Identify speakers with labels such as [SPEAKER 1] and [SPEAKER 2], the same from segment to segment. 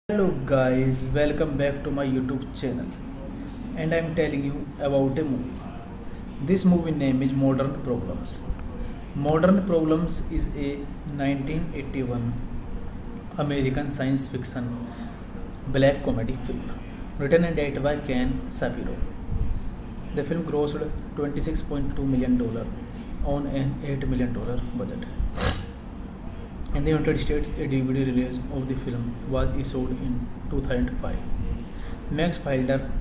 [SPEAKER 1] Hello guys, welcome back to my YouTube channel and I am telling you about a movie. This movie name is Modern Problems. Modern Problems is a 1981 American science fiction black comedy film written and directed by Ken Shapiro. The film grossed $26.2 million on an $8 million budget. In the United States, a DVD release of the film was issued in 2005. Max Fielder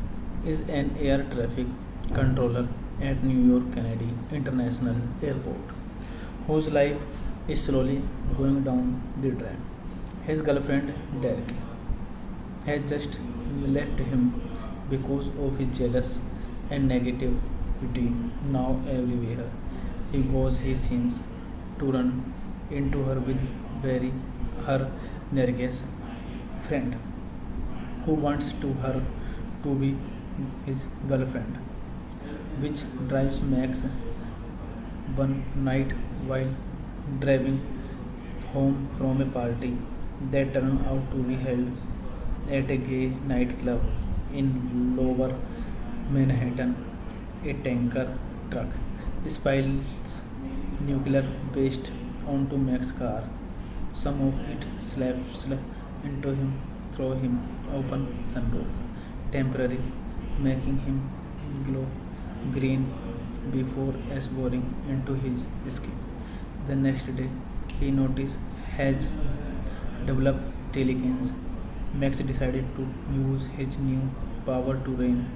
[SPEAKER 1] is an air traffic controller at New York Kennedy International Airport, whose life is slowly going down the drain. His girlfriend, Derek, has just left him because of his jealous and negativity. Now, everywhere he goes, he seems to run into her with Barry, her nervous friend, who wants to her to be his girlfriend, which drives Max one night while driving home from a party that turned out to be held at a gay nightclub in lower Manhattan. A tanker truck spills nuclear waste onto Max's car. Some of it slaps into him through him open sunroof, temporarily making him glow green before boring into his skin. The next day, he noticed has developed telekinesis. Max decided to use his new power to rain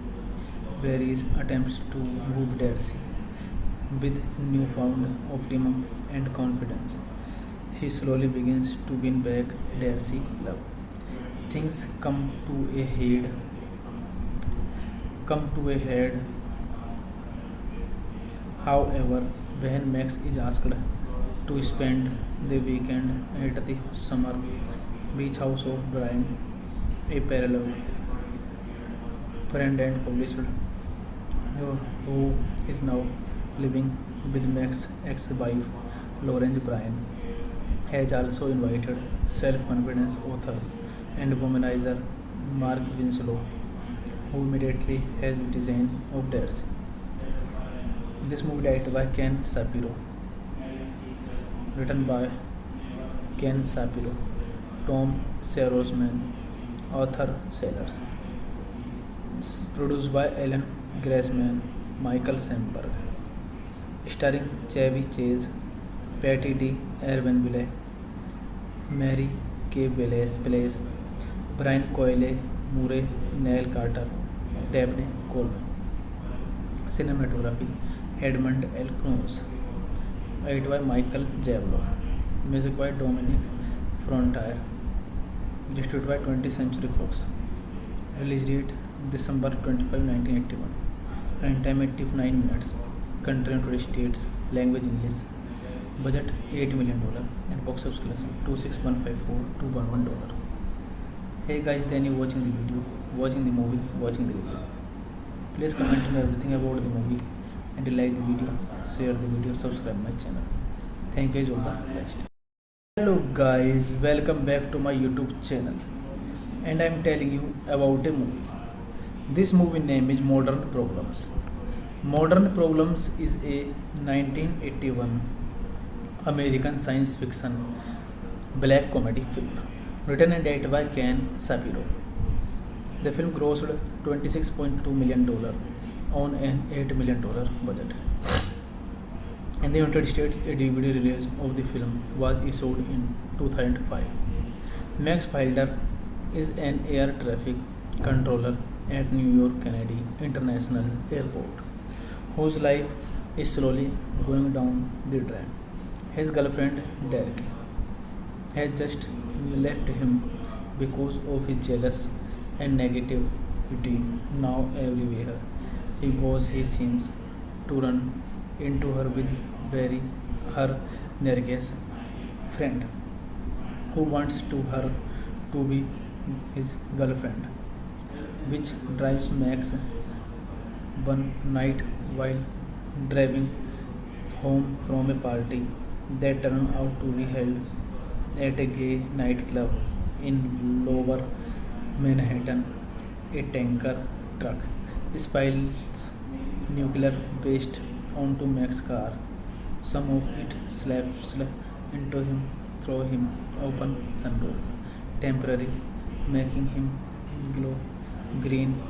[SPEAKER 1] various attempts to move Darcy. With newfound optimism and confidence, he slowly begins to win back Darcy's love. Things come to a head, however, when Max is asked to spend the weekend at the summer beach house of Brian, a parallel friend and publisher who is now living with Max's ex-wife Lawrence. Bryan has also invited self-confidence author and womanizer Mark Winslow, who immediately has design of Darcy. This movie directed by Ken Shapiro, written by Ken Shapiro, Tom Serosman, Arthur Sellers. It's produced by Alan Grassman, Michael Samberg, starring Chevy Chase, Patty D. Erwenville, Mary K. Blaze, Brian Coyle, Murray, Neil Carter, Daphne Coleman. Cinematography Edmund L. Cruz. Edited by Michael Javlo. Music by Dominic Frontier. Distributed by 20th Century Fox. Release date December 25, 1981. Runtime 89 minutes. Country and United States. Language English. Budget $8 million and box office collection $26154 Hey guys, then you watching the video, watching the movie, watching the review. Please comment on everything about the movie and like the video, share the video, subscribe my channel. Thank you, all the best. Hello guys, welcome back to my YouTube channel, and I am telling you about a movie. This movie name is Modern Problems. Modern Problems is a 1981 American science fiction black comedy film written and directed by Ken Shapiro. The film grossed $26.2 million on an $8 million budget. In the United States, a DVD release of the film was issued in 2005. Max Fielder is an air traffic controller at New York Kennedy International Airport, whose life is slowly going down the drain. His girlfriend, Derek, has just left him because of his jealous and negativity. Now everywhere he goes, he seems to run into her with Barry, her nervous friend, who wants her to be his girlfriend, which drives Max. One night while driving home from a party that turned out to be held at a gay nightclub in Lower Manhattan, a tanker truck spills nuclear waste onto Max's car. Some of it slaps into him through him open sunroof, temporarily making him glow green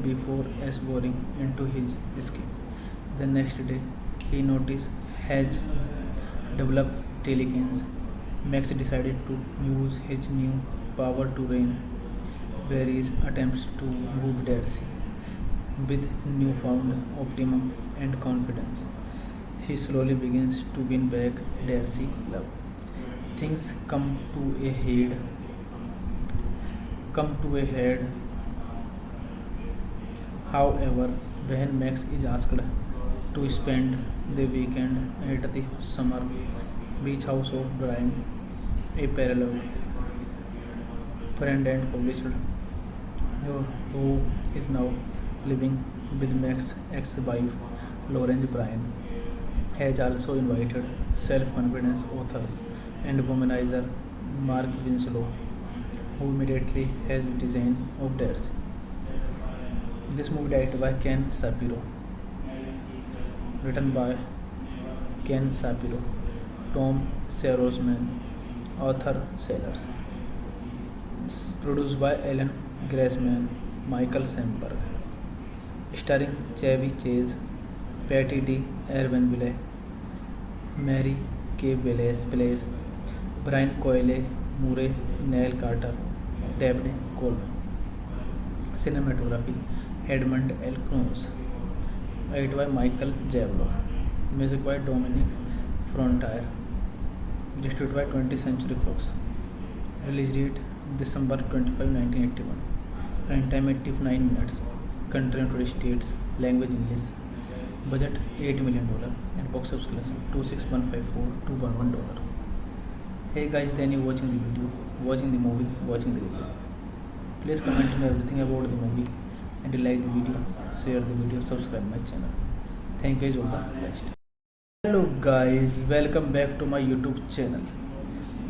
[SPEAKER 1] before boring into his skin. The next day, he noticed has developed telekinesis. Max decided to use his new power to rein various attempts to move Darcy. With newfound optimism and confidence, he slowly begins to win back Darcy's love. Things come to a head, however, when Max is asked to spend the weekend at the summer beach house of Brian, a parallel friend and publisher who is now living with Max's ex-wife Lawrence. Brian has also invited self-confidence author and womanizer Mark Winslow, who immediately has design of Darcy. This movie directed by Ken Shapiro, written by Ken Shapiro, Tom Serosman, Arthur Sellers. It's produced by Alan Grassman, Michael Samberg, starring Chevy Chase, Patty D. Erwenville, Mary K. Blaze, Brian Coyle, Murray, Neil Carter, Daphne Coleman. Cinematography Edmund L. Cruz. Edited by Michael Javlo. Music by Dominic Frontier. Distributed by 20th Century Fox. Release date December 25, 1981. Runtime 89 minutes. Country and United States. Language English. Budget $8 million and box office collection $26154 Hey guys, then you watching the video, watching the movie, watching the review. Please comment on everything about the movie and like the video, share the video, subscribe my channel. Thank you, all the best. Hello guys, welcome back to my YouTube channel,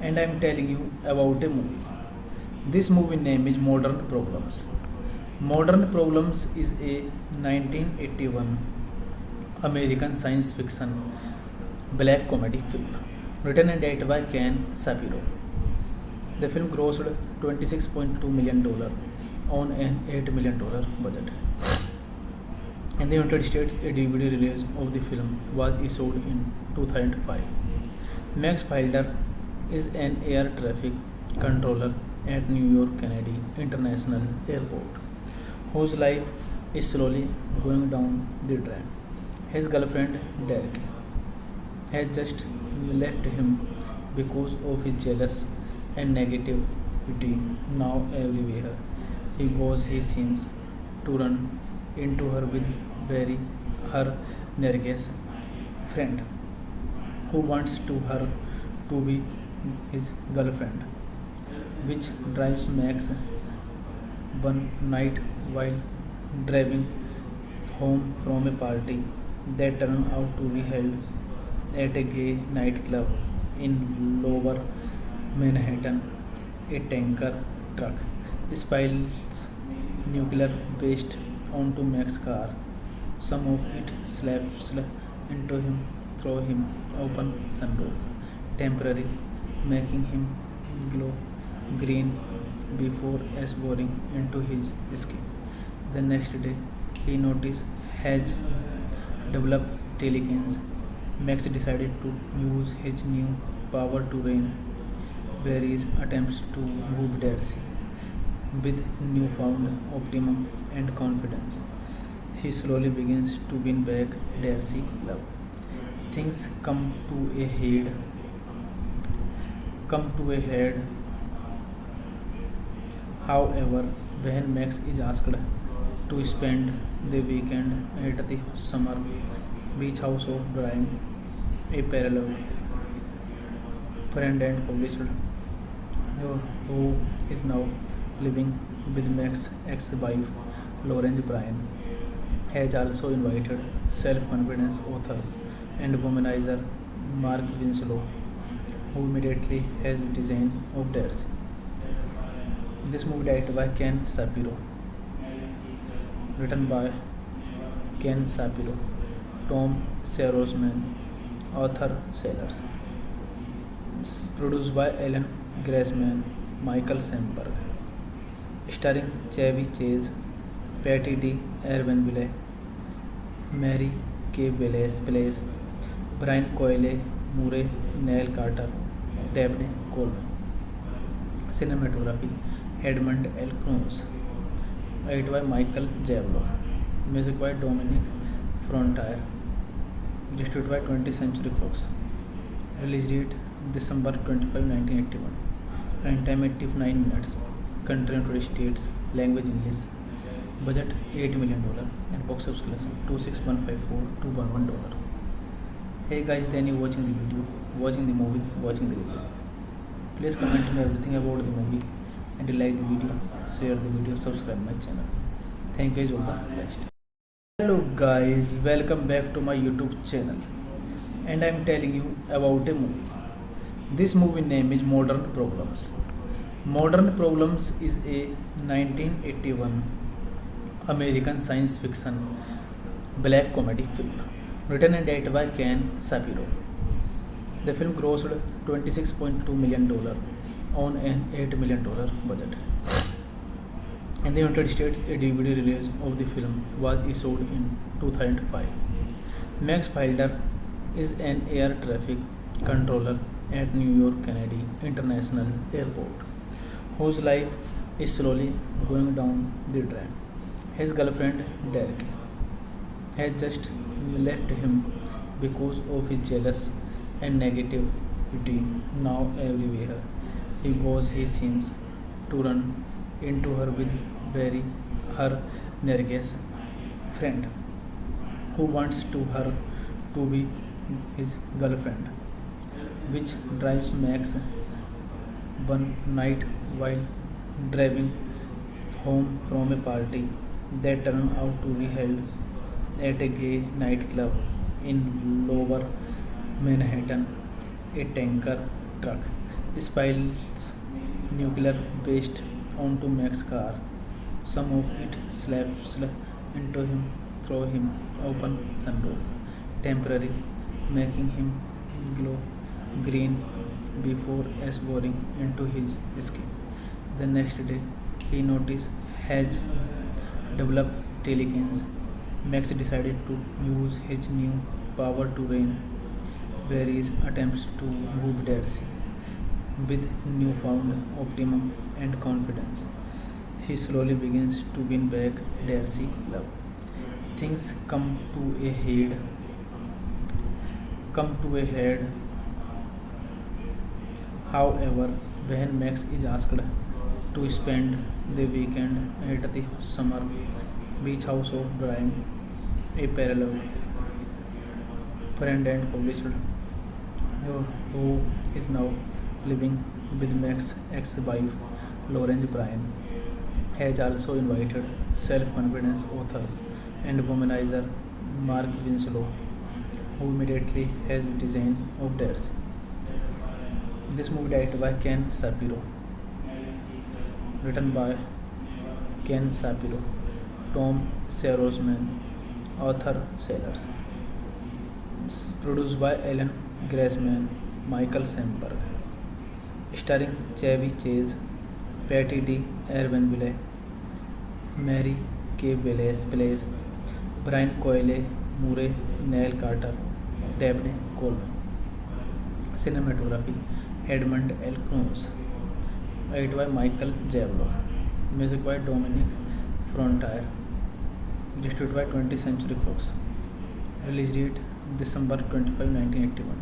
[SPEAKER 1] and I am telling you about a movie. This movie name is Modern Problems. Modern Problems is a 1981 American science fiction black comedy film written and directed by Ken Shapiro. The film grossed $26.2 million on an $8 million budget. In the United States, a DVD release of the film was issued in 2005. Max Wilder is an air traffic controller at New York Kennedy International Airport, whose life is slowly going down the drain. His girlfriend, Derek, has just left him because of his jealous and negativity. Now, everywhere he goes, he seems to run into her with Barry, her nervous friend, who wants to her to be his girlfriend, which drives Max. One night, while driving home from a party that turned out to be held at a gay nightclub in Lower Manhattan, a tanker truck spills nuclear waste onto Max's car. Some of it slaps into him through him open sunroof, temporarily making him glow green before boring into his skin. The next day, he noticed has developed telekinesis. Max decided to use his new power to rein various attempts to move Darcy. With newfound optimism and confidence, he slowly begins to win back Darcy's love. Things come to a head, however, when Max is asked to spend the weekend at the summer beach house of Brian, a parallel friend and publisher who is now living with Max's ex-wife Lawrence. Bryan has also invited self-confidence author and womanizer Mark Winslow, who immediately has design of Darcy. This movie directed by Ken Shapiro, written by Ken Shapiro, Tom Serosman, Arthur Sellers, produced by Alan Grassman, Michael Samberg, starring Chevy Chase, Patty D. Erwenville, Mary K. Blaze, Brian Coyle, Murray Neil Carter, Daphne Coleman. Cinematography Edmund L. Cruz. Edited by Michael Javlo. Music by Dominic Frontier. Distributed by 20th Century Fox. Release date December 25, 1981. Runtime 89 minutes. Country and United States. Language English. Budget $8 million and box office collection $26154 Hey guys, then you watching the video, watching the movie, watching the review. Please comment me everything about the movie and you like the video, share the video, subscribe my channel. Thank you guys, all the best. Hello guys, welcome back to my YouTube channel and I am telling you about a movie. This movie name is Modern Problems. Modern Problems is a 1981 American science fiction black comedy film written and directed by Ken Shapiro. The film grossed $26.2 million on an $8 million budget. In the United States, a DVD release of the film was issued in 2005. Max Wilder is an air traffic controller at New York Kennedy International Airport, whose life is slowly going down the drain. His girlfriend, Derek, has just left him because of his jealous and negativity. Now, everywhere he goes, he seems to run into her with Barry, her nervous friend, who wants to her to be his girlfriend, which drives Max. One night, while driving home from a party that turned out to be held at a gay nightclub in Lower Manhattan, a tanker truck spills nuclear waste onto Max's car. Some of it slaps into him through him open sunroof, temporarily making him glow green before boring into his skin. The next day, he noticed has developed telekinesis. Max decided to use his new power to reign various attempts to move Darcy. With newfound optimism and confidence, she slowly begins to win back Darcy's love. Things come to a head, however, when Max is asked to spend the weekend at the summer beach house of Brian, a parallel friend and publisher who is now living with Max's ex-wife Lawrence Bryan, has also invited self-confidence author and womanizer Mark Winslow, who immediately has design of theirs. This movie directed by Ken Shapiro, written by Ken Shapiro, Tom Serosman, Arthur Sellers. It's produced by Alan Grassman, Michael Semberg, starring Chevy Chase, Patty D. Erbenville, Mary K. Blaze, Brian Coyle, Murray Neil Carter, Dabney Coleman. Cinematography Edmund L. Cruz. Edited by Michael Javlo. Music by Dominic Frontier. Distributed by 20th Century Fox. Release date December 25, 1981.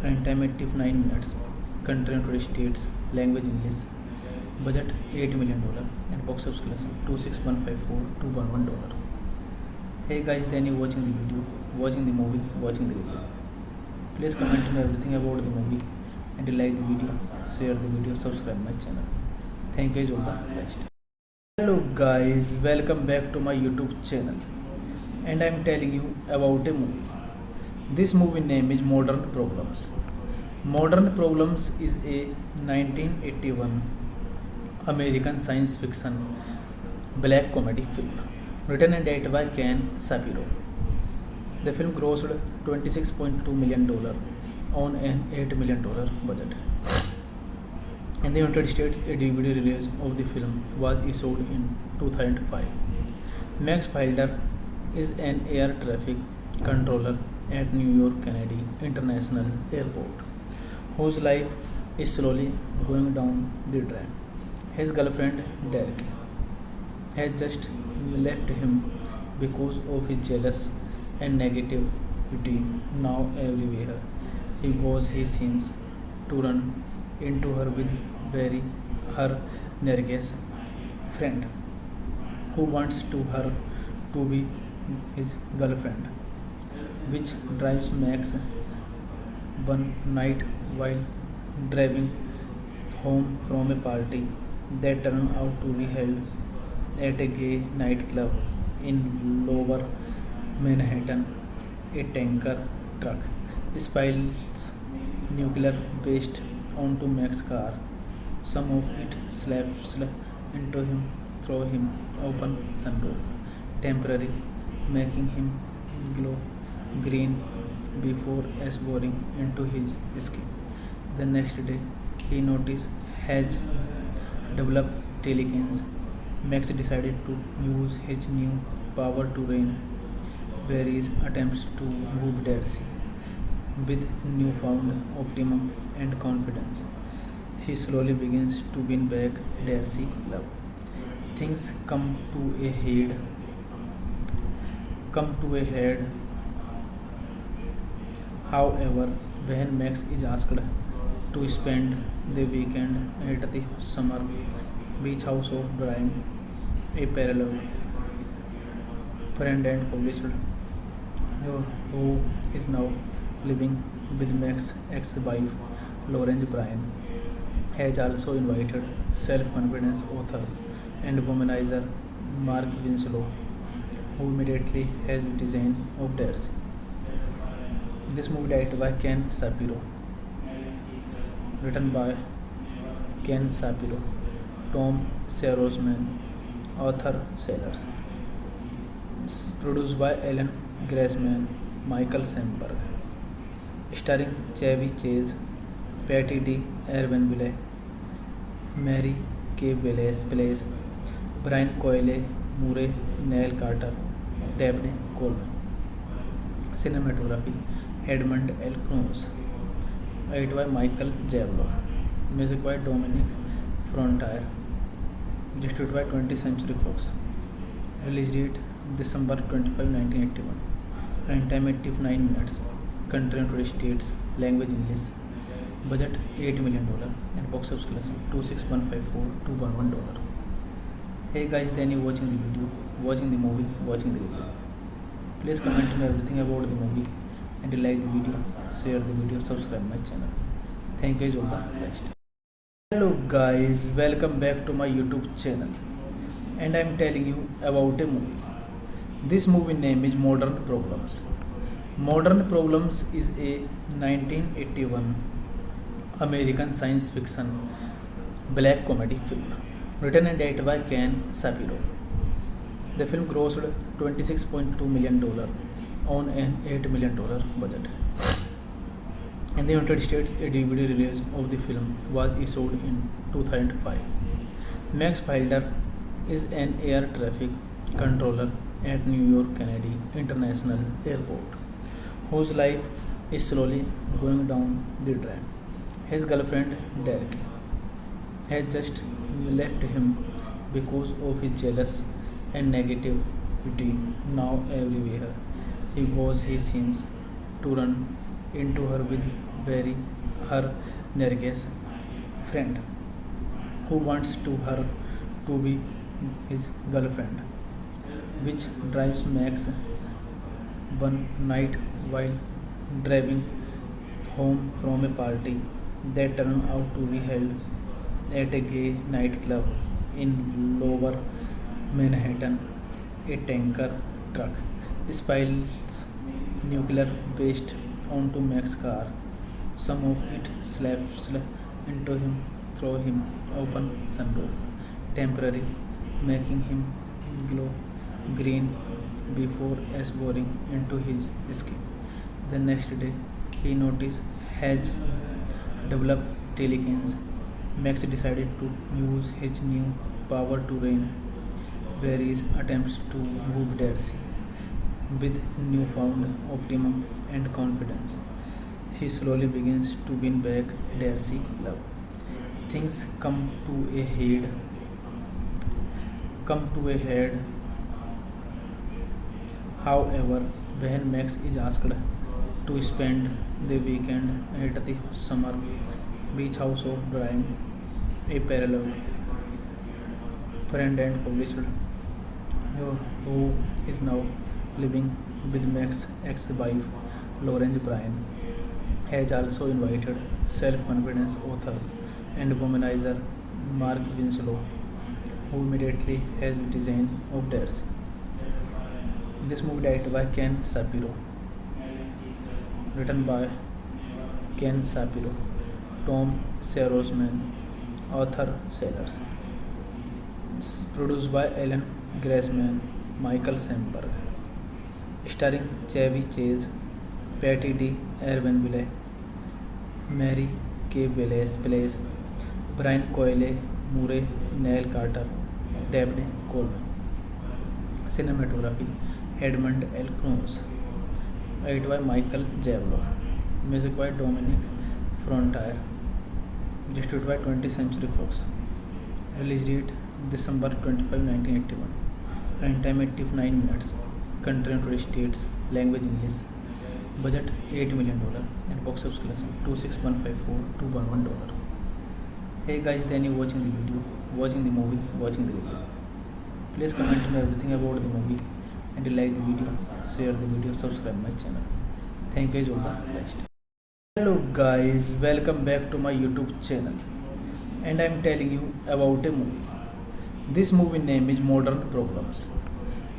[SPEAKER 1] Runtime 89 minutes. Country United States. Language English. Budget $8 million and box office collection $26,154 to $11. Hey guys, then you watching the video, watching the movie, watching the review. Please comment me everything about the movie, and you like the video, share the video, subscribe my channel. Thank you guys, all the best. Hello guys, welcome back to my YouTube channel, and I am telling you about a movie. This movie name is Modern Problems. Modern Problems is a 1981 American science fiction black comedy film written and directed by Ken Shapiro. The film grossed $26.2 million on an $8 million budget. In the United States, a DVD release of the film was issued in 2005. Max Fielder is an air traffic controller at New York Kennedy International Airport, whose life is slowly going down the drain. His girlfriend, Derek, has just left him because of his jealous and negativity. Now everywhere he goes, he seems to run into her with her nervous friend, who wants her to be his girlfriend, which drives Max. One night, while driving home from a party that turned out to be held at a gay nightclub in Lower Manhattan, a tanker truck spills nuclear waste onto Max's car. Some of it slaps into him through him open sunroof, temporarily making him glow green before boring into his skin. The next day, he noticed has developed telekinesis. Max decided to use his new power to reign various attempts to move Darcy. With newfound optimism and confidence, she slowly begins to win back Darcy's love. Things come to a head, however, when Max is asked to spend the weekend at the summer beach house of Brian, a parallel friend and publisher who is now living with Max's ex-wife Lawrence Bryan, has also invited self-confidence author and womanizer Mark Winslow, who immediately has design of theirs. This movie directed by Ken Shapiro, written by Ken Shapiro, Tom Serosman, Arthur Sellers. It's produced by Alan Grassman, Michael Semberg, starring Chevy Chase, Patty D. Erbenville, Mary K. Blaze, Brian Coyle, Murray Neil Carter, Dabney Coleman. Cinematography Edmund L. Cruz. Edited by Michael Javlo. Music by Dominic Frontier. Distributed by 20th Century Fox. Release date December 25, 1981. Runtime 89 minutes. Country and United States. Language English. Budget $8 million and box office collection $26154 Hey guys, then you watching the video, watching the movie, watching the review. Please comment me everything about the movie and you like the video, share the video, subscribe my channel. Thank you, all the best. Hello guys, welcome back to my YouTube channel and I am telling you about a movie. This movie name is Modern Problems. Modern Problems is a 1981 American science fiction black comedy film written and directed by Ken Shapiro. The film grossed $26.2 million on an $8 million budget. In the United States, a DVD release of the film was issued in 2005. Max Fielder is an air traffic controller at New York Kennedy International Airport, whose life is slowly going down the drain. His girlfriend, Derek, has just left him because of his jealous and negativity. Now everywhere he goes, he seems to run into her with Barry, her nervous friend, who wants her to be his girlfriend, which drives Max one night while driving home from a party that turned out to be held at a gay nightclub in Lower Manhattan. A tanker truck spills nuclear waste onto Max's car. Some of it slaps into him through him open sunroof, temporarily making him glow green before boring into his skin. The next day, he noticed has developed telekinesis. Max decided to use his new power to rein Barry's attempts to move Darcy. With newfound optimism and confidence, he slowly begins to win back Darcy's love. Things come to a head. However, when Max is asked to spend the weekend at the summer beach house of Brian, a parallel friend and publisher who is now living with Max's ex-wife, Lawrence Bryan, has also invited self-confidence author and womanizer Mark Winslow, who immediately has design of Darcy. This movie directed by Ken Shapiro, written by Ken Shapiro, Tom Serosman, Arthur Sellers. It's produced by Alan Grassman, Michael Samberg, starring Chevy Chase, Patty D. Erbenville, Mary K. Place, Brian Coyle, Murray, Neil Carter, Daphne Coleman. Cinematography Edmund L. Cruz. Edited by Michael Javlo. Music by Dominic Frontier. Distributed by 20th Century Fox. Release date December 25, 1981. Runtime 89 minutes. Country and United States. Language English. Budget $8 million and box office collection $26154 Hey guys, then you watching the video, watching the movie, watching the review. Please comment me everything about the movie and you like the video, share the video, subscribe my channel. Thank you, all the best. Hello guys, welcome back to my YouTube channel and I am telling you about a movie. This movie name is Modern Problems.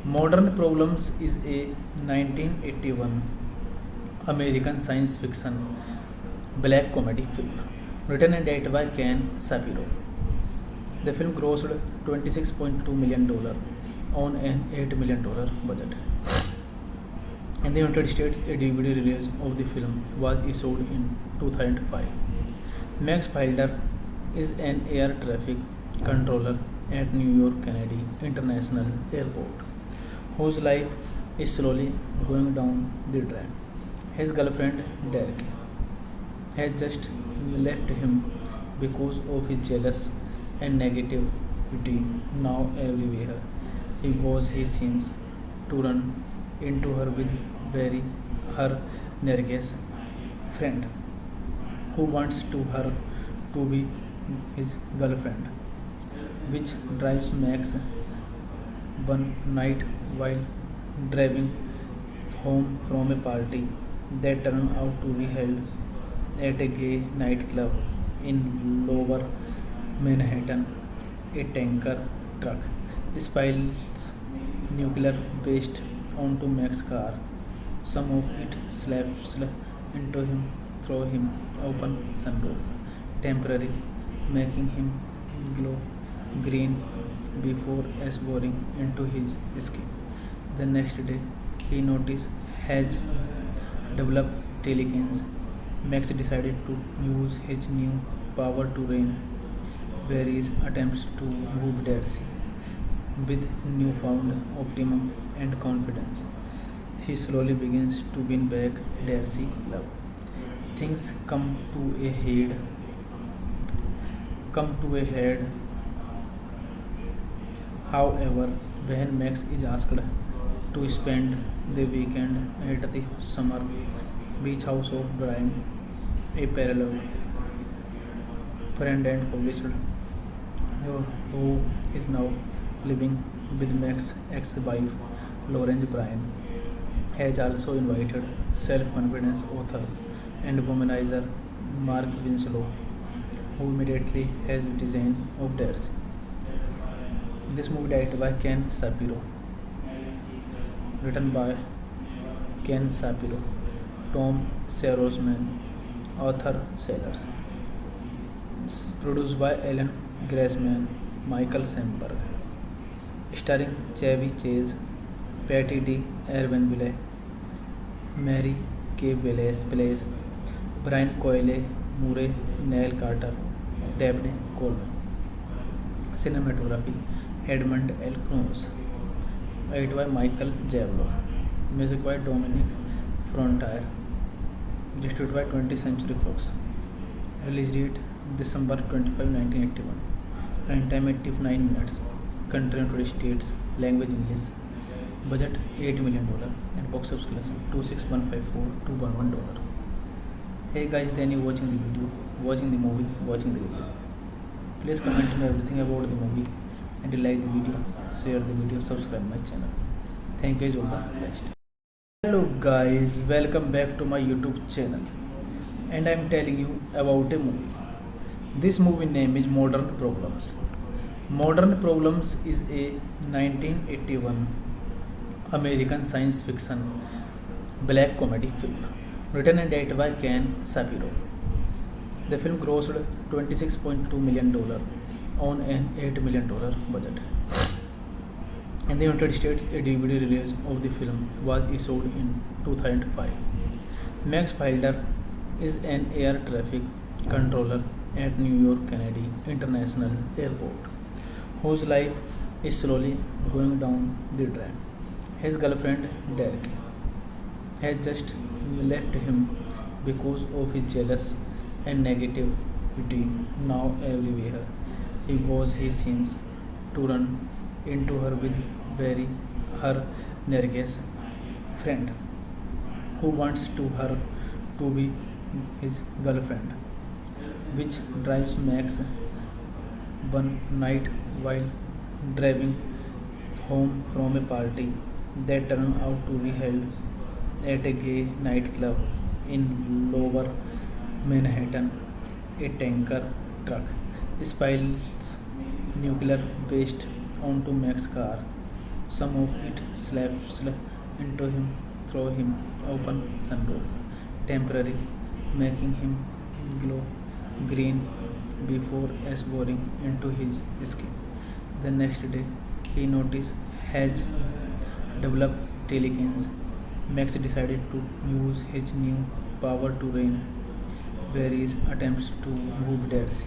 [SPEAKER 1] Modern Problems is a 1981 American science fiction black comedy film written and directed by Ken Shapiro. The film grossed $26.2 million on an $8 million budget. In the United States, a DVD release of the film was issued in 2005. Max Fielder is an air traffic controller at New York Kennedy International Airport, whose life is slowly going down the drain. His girlfriend, Derek, has just left him because of his jealous and negativity. Now everywhere he goes, he seems to run into her with very her nervous friend who wants to her to be his girlfriend, which drives Max one night while driving home from a party that turned out to be held at a gay nightclub in Lower Manhattan. A tanker truck spills nuclear waste onto Max's car. Some of it slaps into him through him open sunroof, temporarily making him glow green before boring into his skin. The next day, he noticed has developed telekinesis. Max decided to use his new power to rain various attempts to move Darcy. With newfound optimism and confidence, he slowly begins to win back Darcy love. Things come to a head, however, when Max is asked to spend the weekend at the summer beach house of Brian, a parallel friend and publisher who is now living with Max's ex-wife Lawrence. Bryan has also invited self-confidence author and womanizer Mark Winslow, who immediately has design of Darcy. This movie directed by Ken Shapiro, written by Ken Shapiro, Tom Serosman, Arthur Sellers, produced by Alan Grassman, Michael Samberg, starring Chevy Chase, Patty D. Erbenville, Mary K. Blaze, Brian Coyle, Murray, Neil Carter, Daphne Coleman. Cinematography, Edmund L. Cruz. Edited by Michael Javlo. Music by Dominic Frontier. Distributed by 20th Century Fox. Release date December 25, 1981. Runtime 89 minutes. Country and states. Language English. Budget $8 million and box office collection $26154 Hey guys, then you watching the video, watching the movie, watching the review. Please comment me everything about the movie and you like the video, share the video, subscribe my channel. Thank you guys, all the best. Hello guys, welcome back to my YouTube channel and I am telling you about a movie. This movie name is Modern Problems. Modern Problems is a 1981 American science fiction black comedy film written and directed by Ken Shapiro. The film grossed $26.2 million on an $8 million budget. In the United States, a DVD release of the film was issued in 2005. Max Fielder is an air traffic controller at New York Kennedy International Airport, whose life is slowly going down the drain. His girlfriend, Derek, has just left him because of his jealous and negativity. Now everywhere he goes, he seems to run into her with very her nervous friend who wants to her to be his girlfriend, which drives Max one night while driving home from a party that turned out to be held at a gay nightclub in Lower Manhattan. A tanker truck spills nuclear waste onto Max's car. Some of it slaps into him through him open sunroof, temporarily making him glow green before boring into his skin. The next day, he noticed has developed telekinesis. Max decided to use his new power to rain various attempts to move Darcy.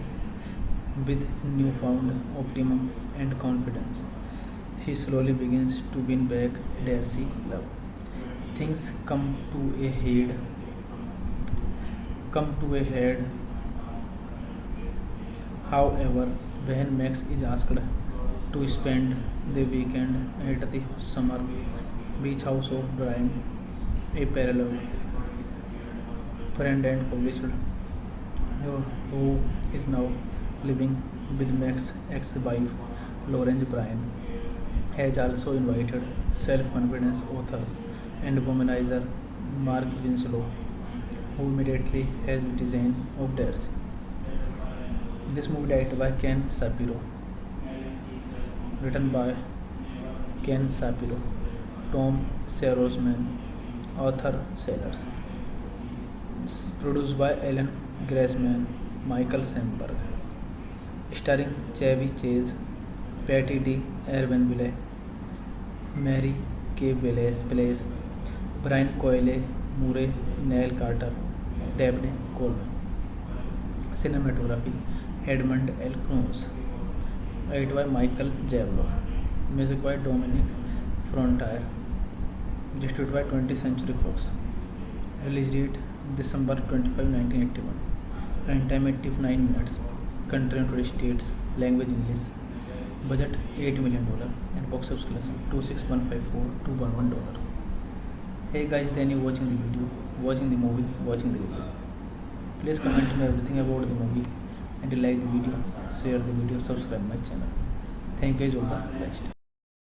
[SPEAKER 1] With newfound optimism and confidence, he slowly begins to win back Darcy's love. Things come to a head, however, when Max is asked to spend the weekend at the summer beach house of Brian, a parallel friend and publisher who is now living with Max's ex-wife Lawrence Bryan, has also invited self-confidence author and womanizer Mark Winslow, who immediately has design of Darcy. This movie directed by Ken Shapiro, written by Ken Shapiro, Tom Serosman, Arthur Sellers. It's produced by Alan Grassman, Michael Semberg, starring Chevy Chase, Patty D. Erbenville, Mary K. Blaze, Brian Coyle, Murray, Neil Carter, Dabney Coleman. Cinematography Edmund L. Cruz. Edited by Michael Javlo. Music by Dominic Frontier. Distributed by 20th Century Fox. Release date December 25, 1981. Runtime 89 minutes. Country United States. Language English. Budget $8 million and box office collection $26154,211. Hey guys, then you watching the video, watching the movie, watching the review. Please comment me everything about the movie, and you like the video, share the video, subscribe my channel. Thank you guys, all the best.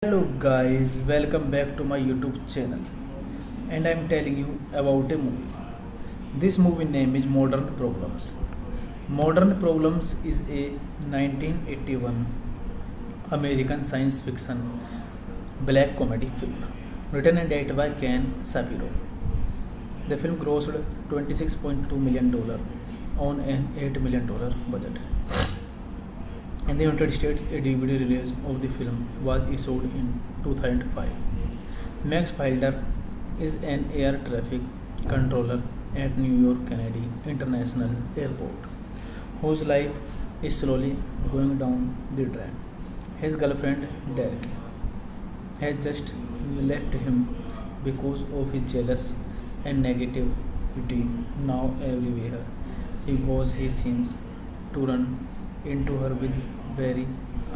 [SPEAKER 1] Hello guys, welcome back to my YouTube channel, and I am telling you about a movie. This movie name is Modern Problems. Modern Problems is a 1981 American science fiction black comedy film written and directed by Ken Shapiro. The film grossed $26.2 million on an $8 million budget. In the United States, a DVD release of the film was issued in 2005. Max Fielder is an air traffic controller at New York Kennedy International Airport, whose life is slowly going down the drain. His girlfriend, Derek, has just left him because of his jealous and negativity. Now everywhere he goes, he seems to run into her with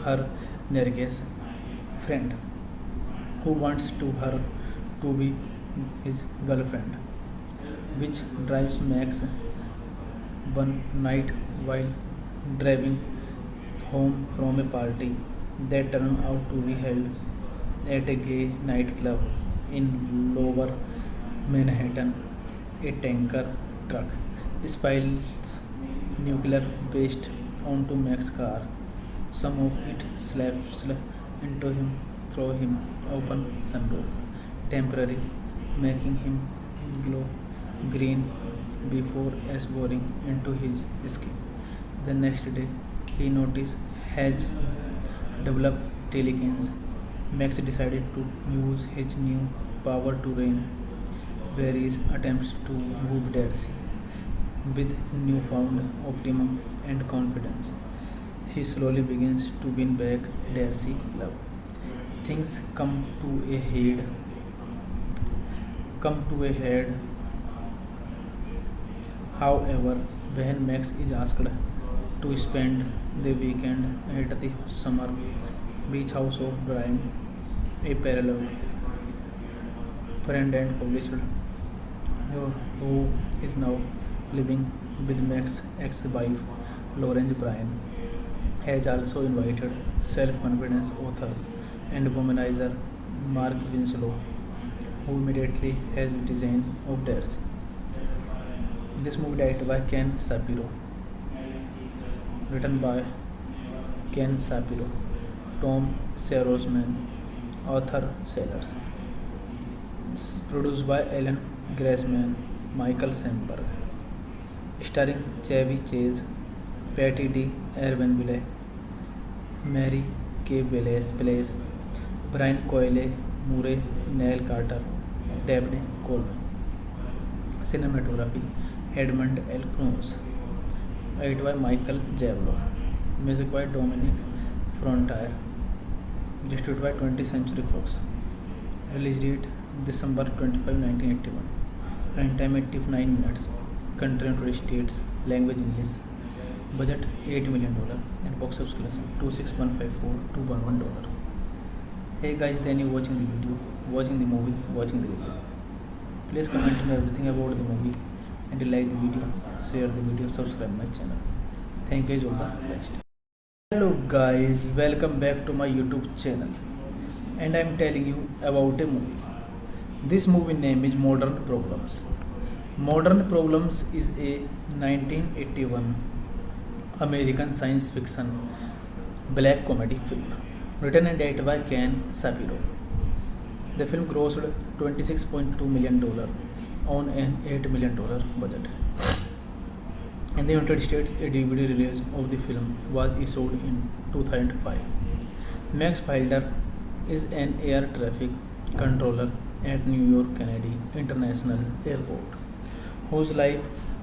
[SPEAKER 1] her nervous friend who wants her to be his girlfriend, which drives Max one night while driving home from a party that turned out to be held at a gay nightclub in Lower Manhattan. A tanker truck spills nuclear waste onto Max's car. Some of it slaps into him through him open sunroof, temporarily making him glow green before boring into his skin. The next day, he noticed has developed telekinesis. Max decided to use his new power to rein various attempts to move Darcy. With newfound optimism and confidence, he slowly begins to win back Darcy's love. Things come to a head, however, when Max is asked to spend the weekend at the summer beach house of Brian, a parallel friend and publisher who is now living with Max's ex-wife Lawrence Bryan, has also invited self-confidence author and womanizer Mark Winslow, who immediately has design of Darcy. This movie directed by Ken Shapiro, written by Ken Shapiro, Tom Serosman, Arthur Sellers. It's produced by Alan Grassman, Michael Semberg, starring Chevy Chase, Patty D. Erbenville, Mary K. Blaze, Brian Coyle, Murray, Neil Carter, Dabney Coleman. Cinematography Edmund L. Cruz. Edited by Michael Javlo. Music by Dominic Frontier. Distributed by 20th Century Fox. Release date December 25, 1981. Runtime 89 minutes. Country United States. Language English. Budget $8 million and box office collection $26154,211. Hey guys, then you watching the video, watching the movie, watching the review. Please comment me everything about the movie and you like the video, share the video, subscribe my channel. Thank you, all the best. Hello guys, welcome back to my YouTube channel and I am telling you about a movie. This movie name is Modern Problems. Modern Problems is a 1981 American science fiction black comedy film written and directed by Ken Shapiro. The film grossed $26.2 million on an $8 million budget. In the United States, a DVD release of the film was issued in 2005. Max Fielder is an air traffic controller at New York Kennedy International Airport, whose life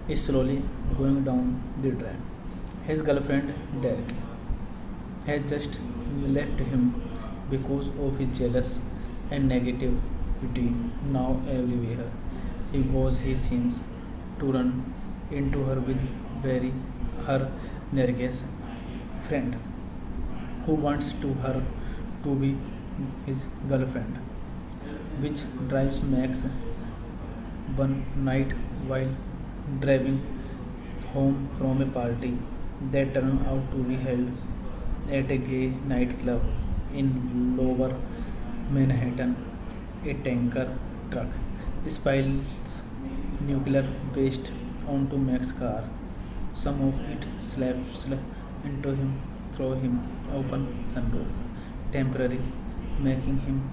[SPEAKER 1] is slowly going down the drain. His girlfriend, Derek, has just left him because of his jealous and negativity. Now everywhere he goes, he seems to run into her with Barry, her nervous friend, who wants her to be his girlfriend, which drives Max one night while driving home from a party that turned out to be held at a gay nightclub in Lower Manhattan. A tanker truck spills nuclear waste onto Max's car. Some of it slaps into him through him open sunroof, temporarily making him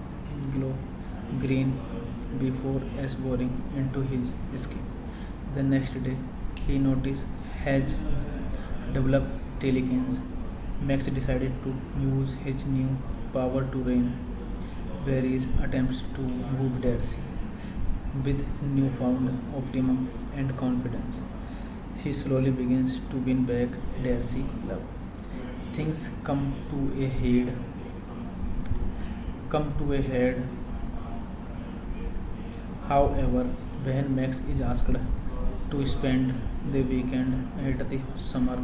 [SPEAKER 1] glow green before boring into his skin. The next day, he noticed has developed telekinesis. Max decided to use his new power to rein Barry's attempts to move Darcy. With newfound optimism and confidence, she slowly begins to win back Darcy's love. Things come to a head. However, when Max is asked to spend the weekend at the summer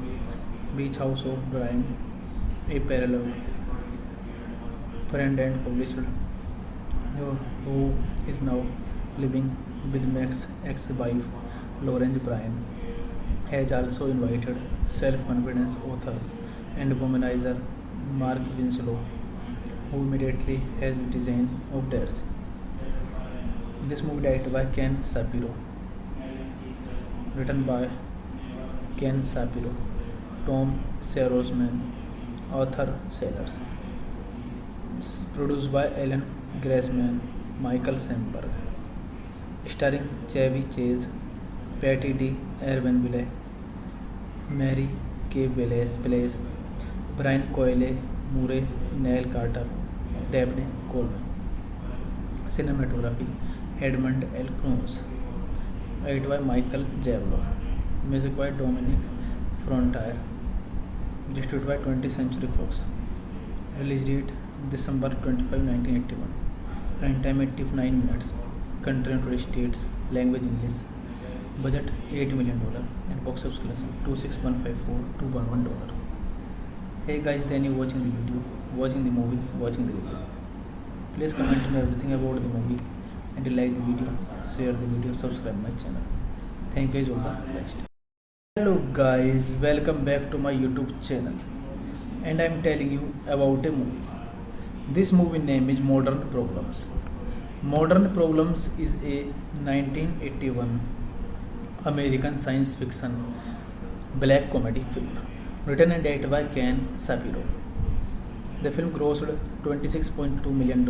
[SPEAKER 1] beach house of Brian, a parallel friend and publisher who is now living with Max's ex-wife, Lawrence Bryan, has also invited self-confidence author and womanizer Mark Winslow, who immediately has vision of Darcy. This movie directed by Ken Shapiro, written by Ken Shapiro, Tom Serosman, Arthur Sellers. It's produced by Alan Grassman, Michael Semper, starring Chevy Chase, Patty D. Erbenville, Mary K. Blaze, Brian Coyle, Murray, Neil Carter, Daphne Coleman. Cinematography Edmund L. Cruz. Edited by Michael Javlo. Music by Dominic Frontier. Distributed by 20th Century Fox. Release date December 25, 1981. Runtime 89 minutes. Country United States. Language English. Budget $8 million and box office collection $26154,211. Hey guys, then you watching the video, watching the movie, watching the review. Please comment me everything about the movie and you like the video, share the video, subscribe my channel. Thank you, all the best. Hello guys, welcome back to my YouTube channel and I am telling you about a movie. This movie name is Modern Problems. Modern Problems is a 1981 American science fiction black comedy film written and directed by Ken Shapiro. The film grossed $26.2 million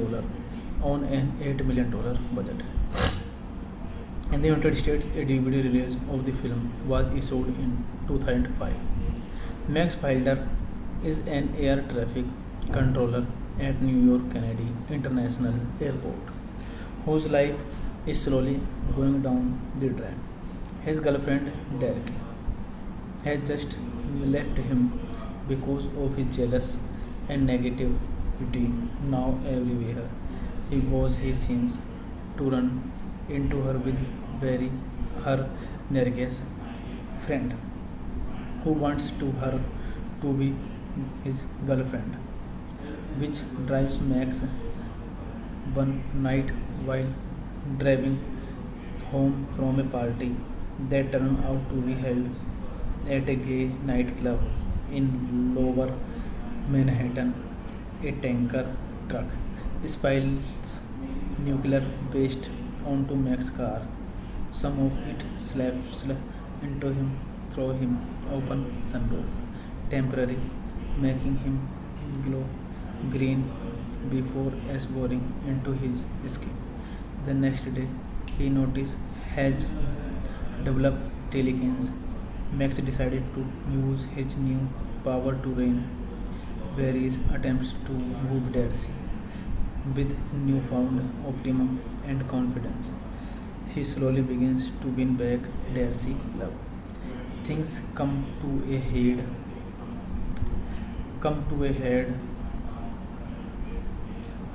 [SPEAKER 1] on an $8 million budget. In the United States, a DVD release of the film was issued in 2005. Max Fielder is an air traffic controller at New York Kennedy International Airport, whose life is slowly going down the drain. His girlfriend, Derek, has just left him because of his jealous and negativity. Now everywhere he goes, he seems to run into her with Barry, her nervous friend, who wants to her to be his girlfriend, which drives Max one night while driving home from a party that turned out to be held at a gay nightclub in Lower Manhattan. A tanker truck spills nuclear waste onto Max's car. Some of it slaps into him through him open sunroof, temporarily making him glow green before boring into his skin. The next day, he noticed has developed telekinesis. Max decided to use his new power to rain various attempts to move Darcy. With newfound optimism and confidence, he slowly begins to win back Darcy's love. Things come to a head,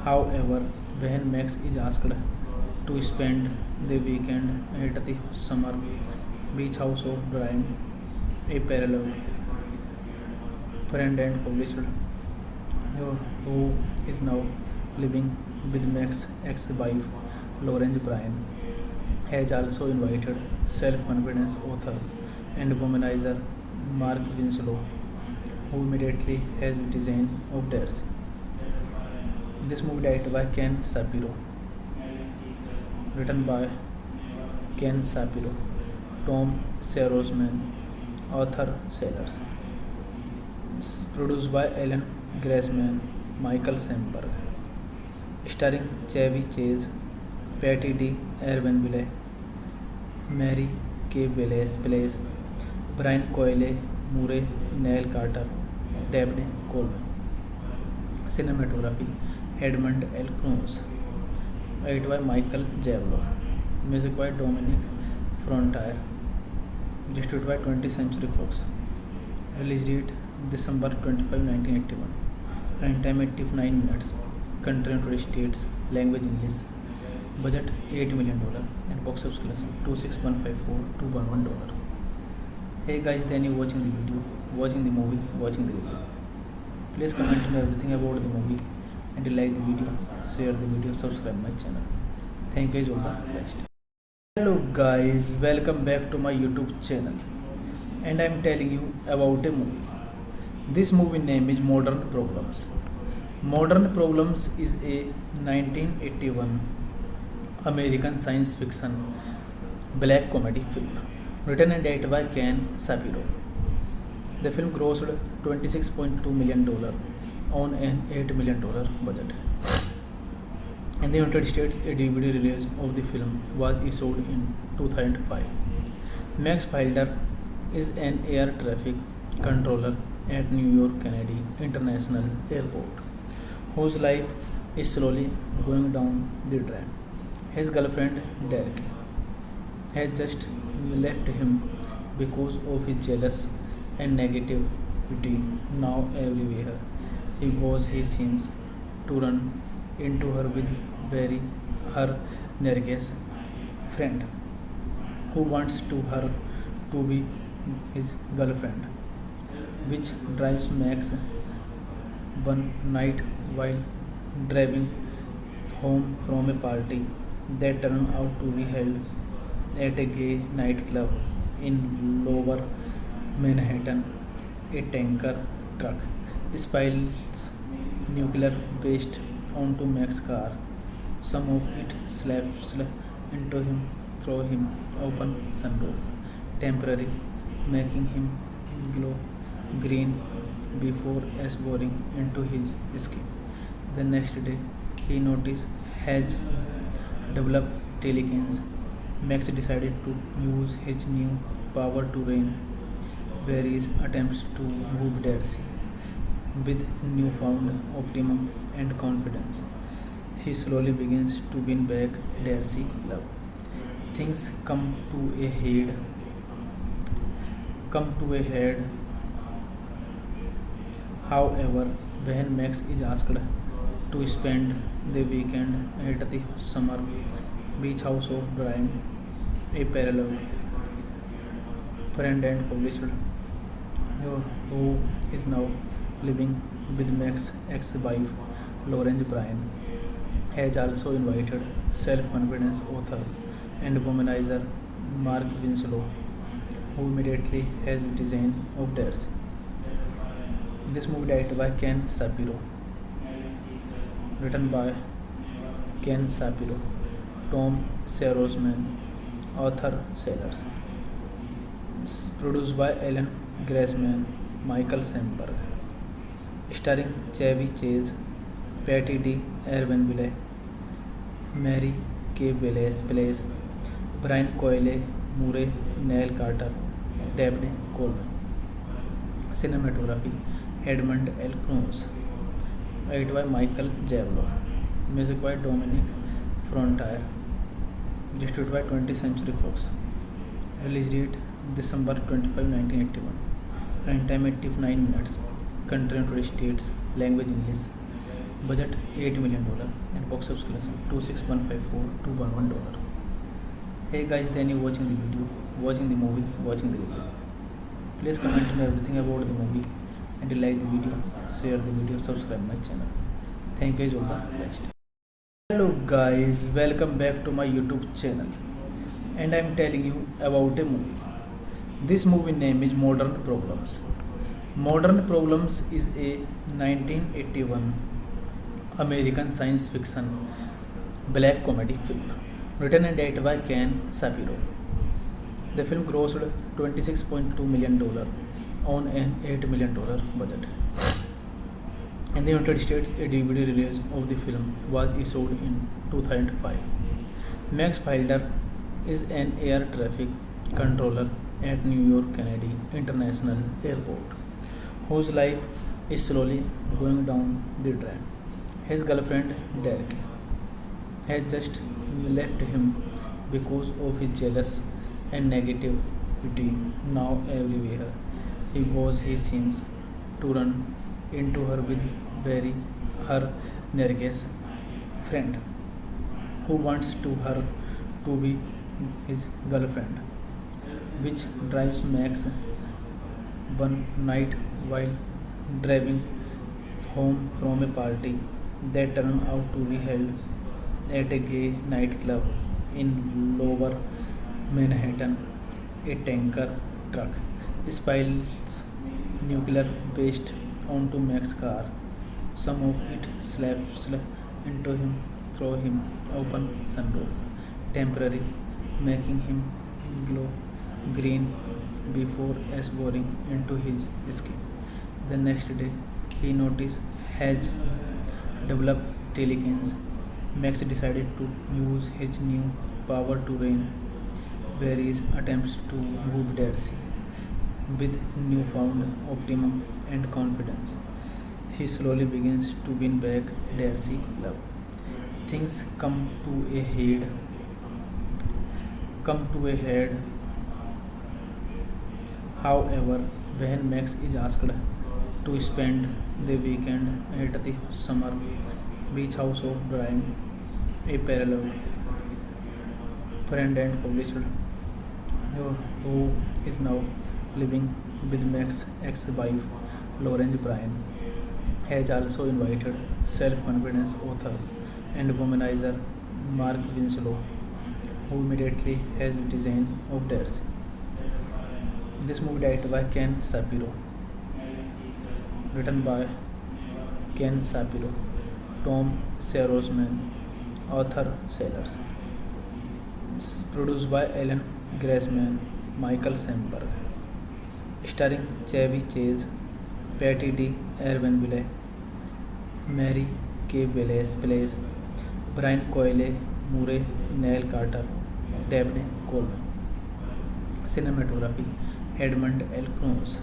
[SPEAKER 1] however, when Max is asked to spend the weekend at the summer beach house of Brian, a parallel friend and publisher who is now living with Max's ex-wife Lawrence. Bryan has also invited self-confidence author and womanizer Mark Winslow, who immediately has design of Darcy. This movie directed by Ken Shapiro, written by Ken Shapiro, Tom Serosman, Arthur Sellers. It's produced by Alan Grassman, Michael Semper, starring Chevy Chase, Patty D. Erbenville, Mary K. Blaze, Brian Coyle, Murray, Neil Carter, Daphne Coleman. Cinematography Edmund L. Cruz. Edited by Michael Javlo. Music by Dominic Frontier. Distributed by 20th Century Fox. Release date December 25, 1981. Runtime 89 minutes. Country and States. Language English. Budget $8 million and box office collection $26154 Hey guys, then you watching the video, watching the movie, watching the review. Please comment me everything about the movie and you like the video, share the video, subscribe my channel. Thank you guys, all the best. Hello guys, welcome back to my YouTube channel and I am telling you about a movie. This movie name is Modern Problems. Modern Problems is a 1981 American science fiction black comedy film written and directed by Ken Shapiro. The film grossed $26.2 million on an $8 million budget. In the United States, a DVD release of the film was issued in 2005. Max Fielder is an air traffic controller at New York Kennedy International Airport, whose life is slowly going down the drain. His girlfriend, Derek, has just left him because of his jealous and negativity. Now everywhere he goes, he seems to run into her with Barry, her nervous friend, who wants to her to be his girlfriend, which drives Max one night while driving home from a party that turned out to be held at a gay nightclub in Lower Manhattan. A tanker truck spills nuclear waste onto Max's car. Some of it slaps into him through him open sunroof, temporarily making him glow green before boring into his skin. The next day, he noticed has developed telekinesis. Max decided to use his new power to rain various attempts to move Darcy. With newfound optimism and confidence, he slowly begins to win back Darcy's love. Things come to a head, however, when Max is asked to spend the weekend at the summer Beach House of Brian, a parallel friend and publisher who is now living with Max's ex-wife Lawrence Bryan, has also invited self-confidence author and womanizer Mark Winslow, who immediately has design of Darcy. This movie directed by Ken Shapiro, written by Ken Shapiro, Tom Serosman, Arthur Sellers. It's produced by Alan Grassman, Michael Semberg, starring Chevy Chase, Patty D. Erbenville, Mary K. Blaze, Brian Coyle, Murray, Neil Carter, Dabney Coleman. Cinematography Edmund L. Cruz. Edited by Michael Javlo. Music by Dominic Frontier. Distributed by 20th Century Fox. Release date December 25, 1981. Runtime 89 minutes. Country United States. Language English. Budget $8 million and box office collection $26154,211. Hey guys, then you watching the video, watching the movie, watching the review. Please comment me everything about the movie, and you like the video, share the video, subscribe my channel. Thank you guys, all the best. Hello guys, welcome back to my YouTube channel, and I am telling you about a movie. This movie name is Modern Problems. Modern Problems is a 1981 American science fiction black comedy film written and directed by Ken Shapiro. The film grossed $26.2 million on an $8 million budget. In the United States, a DVD release of the film was issued in 2005. Max Fielder is an air traffic controller at New York Kennedy International Airport, whose life is slowly going down the drain. His girlfriend, Derek, has just left him because of his jealous and negativity. Now everywhere he goes, he seems to run into her with Barry, her nervous friend, who wants her to be his girlfriend, which drives Max. One night while driving home from a party that turned out to be held at a gay nightclub in Lower Manhattan, a tanker truck spills nuclear waste onto Max's car. Some of it slaps into him through him open sunroof, temporarily making him glow green before boring into his skin. The next day, he noticed has developed telekinesis. Max decided to use his new power to rein Barry's attempts to move Darcy. With newfound optimism and confidence, he slowly begins to win back Darcy's love. Things come to a head, however, when Max is asked to spend the weekend at the summer beach house of Brian, a parallel friend and publisher who is now living with Max's ex-wife Lawrence Bryan, has also invited self-confidence author and womanizer Mark Winslow, who immediately has design of Darcy. This movie directed by Ken Shapiro, written by Ken Shapiro, Tom Serosman, Arthur Sellers. It's produced by Alan Grassman, Michael Semberg, starring Chevy Chase, Patty D. Erbenville, Mary K. Blaze, Brian Coyle, Murray, Neil Carter, Dabney Coleman. Cinematography Edmund L. Cruz.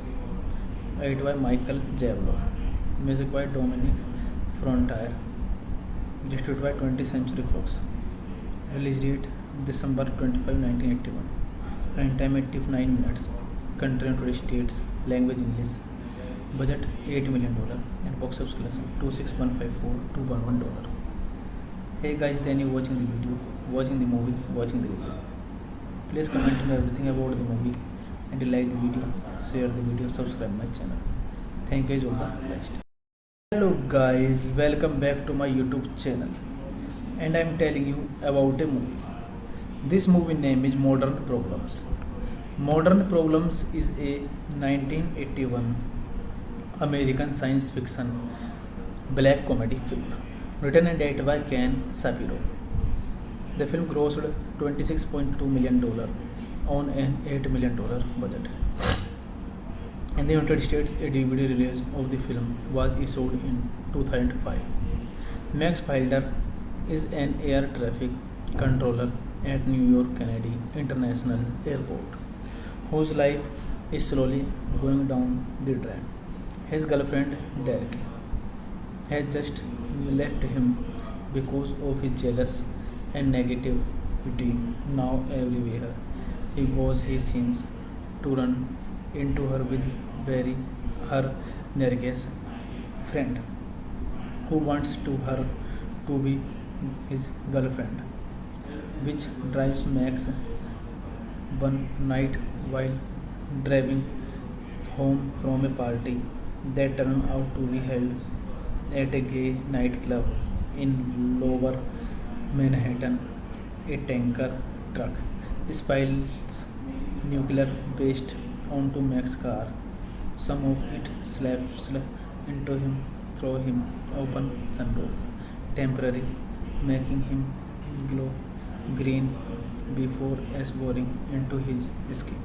[SPEAKER 1] Edited by Michael Javlo. Music by Dominic Frontier. Distributed by 20th Century Fox. Release date December 25, 1981. Runtime 89 minutes. Country United States. Language English. Budget $8 million and box office collection $26154,211. Hey guys, then you watching the video, watching the movie, watching the review. Please comment me everything about the movie and you like the video, share the video, subscribe my channel. Thank you guys, all the best. Hello guys, welcome back to my YouTube channel and I am telling you about a movie. This movie name is Modern Problems. Modern Problems is a 1981 American science fiction black comedy film written and directed by Ken Shapiro. The film grossed $26.2 million on an $8 million budget. In the United States, a DVD release of the film was issued in 2005. Max Fielder is an air traffic controller at New York Kennedy International Airport, whose life is slowly going down the drain. His girlfriend, Derek, has just left him because of his jealous and negativity. Now everywhere he goes, he seems to run into her with Barry, her nearest friend, who wants her to be his girlfriend, which drives Max one night while driving home from a party that turned out to be held at a gay nightclub in Lower Manhattan. A tanker truck spills nuclear waste onto Max's car. Some of it slaps into him through him open sunroof, temporarily making him glow green before boring into his skin.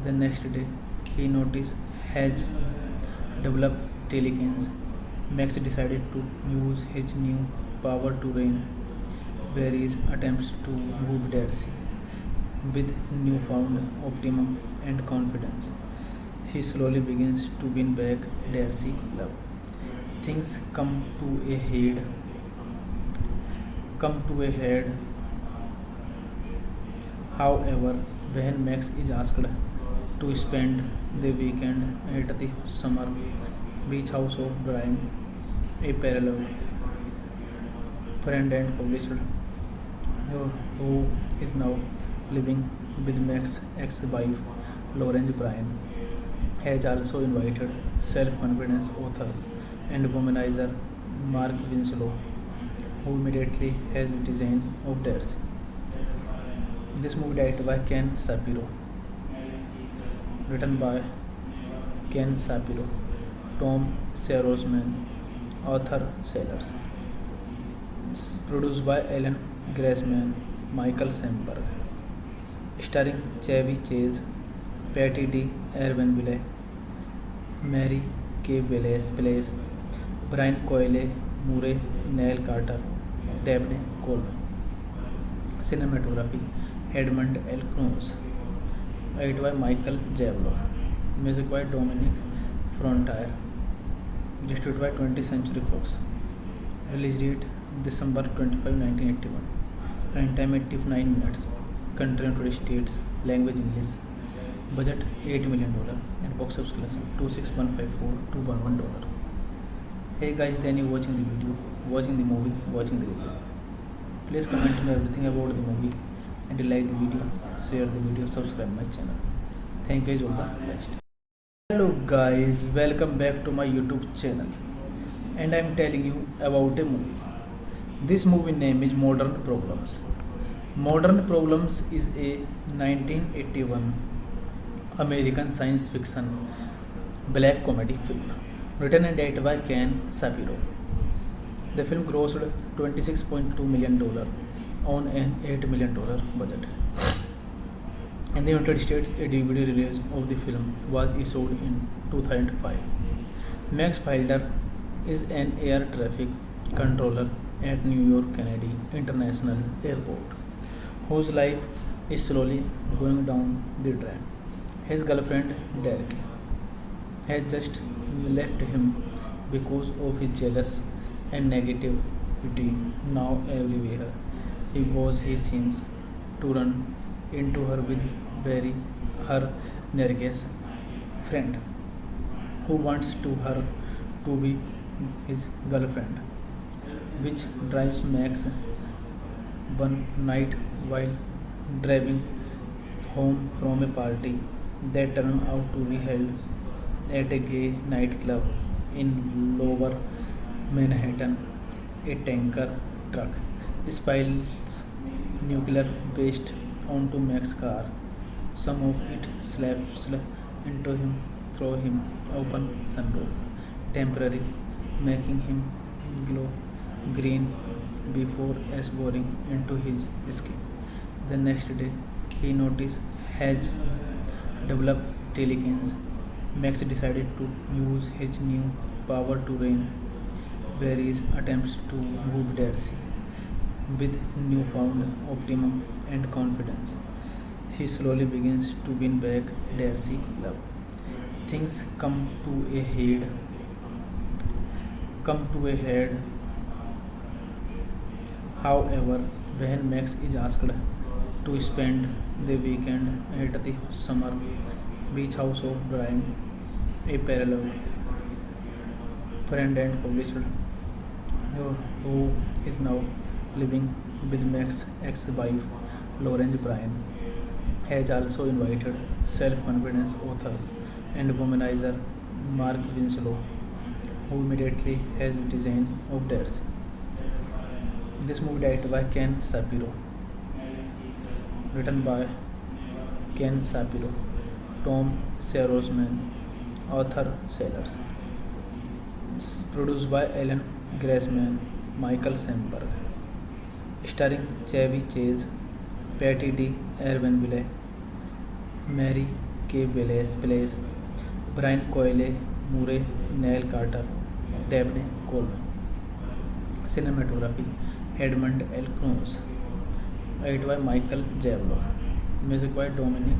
[SPEAKER 1] The next day, he noticed has developed telekinesis. Max decided to use his new power to rein Barry's attempts to move Darcy. With newfound optimism and confidence, she slowly begins to win back Darcy's love. Things come to a head. However, when Max is asked to spend the weekend at the summer beach house of Brian, a parallel friend and publisher who is now living with Max's ex-wife, Lawrence Bryan, has also invited self-confidence author and womanizer Mark Winslow, who immediately has design of Darcy. This movie directed by Ken Shapiro, written by Ken Shapiro, Tom Serosman, Arthur Sellers, produced by Alan Grassman, Michael Samberg, starring Chevy Chase, Patty D. Erbenville, Mary K. Blaze, Brian Coyle, Murray, Neil Carter, Daphne Coleman. Cinematography Edmund L. Cruz, edited by Michael Javlo, music by Dominic Frontier, distributed by 20th Century Fox. Release date December 25, 1981. Runtime 89 minutes. Country United States. Language English. Budget $8 million and box office collection $26154,211. Hey guys, then you watching the video, watching the movie, watching the review. Please comment me everything about the movie and you like the video, share the video, subscribe my channel. Thank you guys, all the best. Hello guys, welcome back to my YouTube channel and I am telling you about a movie. This movie name is Modern Problems. Modern Problems is a 1981 American science fiction black comedy film written and directed by Ken Shapiro. The film grossed $26.2 million on an $8 million budget. In the United States, a DVD release of the film was issued in 2005. Max Fielder is an air traffic controller at New York Kennedy International Airport, whose life is slowly going down the drain. His girlfriend, Derek, has just left him because of his jealous and negativity. Now everywhere he goes, he seems to run into her with Barry, her nearest friend, who wants her to be his girlfriend, which drives Max One night, while driving home from a party that turned out to be held at a gay nightclub in Lower Manhattan, a tanker truck spills nuclear waste onto Max's car. Some of it slaps into him through him open sunroof, temporarily making him glow green before boring into his skin. The next day, he noticed has developed telekinesis. Max decided to use his new power to rain various attempts to move Darcy. With newfound optimism and confidence, she slowly begins to win back Darcy love. Things come to a head, however, when Max is asked to spend the weekend at the summer beach house of Brian, a parallel friend and publisher who is now living with Max's ex-wife Lawrence Bryan, has also invited self-confidence author and womanizer Mark Winslow, who immediately has design of Darcy. This movie directed by Ken Shapiro, written by Ken Shapiro, Tom Serosman, Arthur Sellers. It's produced by Alan Grassman, Michael Samberg, starring Chevy Chase, Patty D. Erbenville, Mary K. Blaze, Brian Coyle, Murray Neil Carter, Daphne Coleman. Cinematography Edmund L. Cruz. Edited by Michael Javlo. Music by Dominic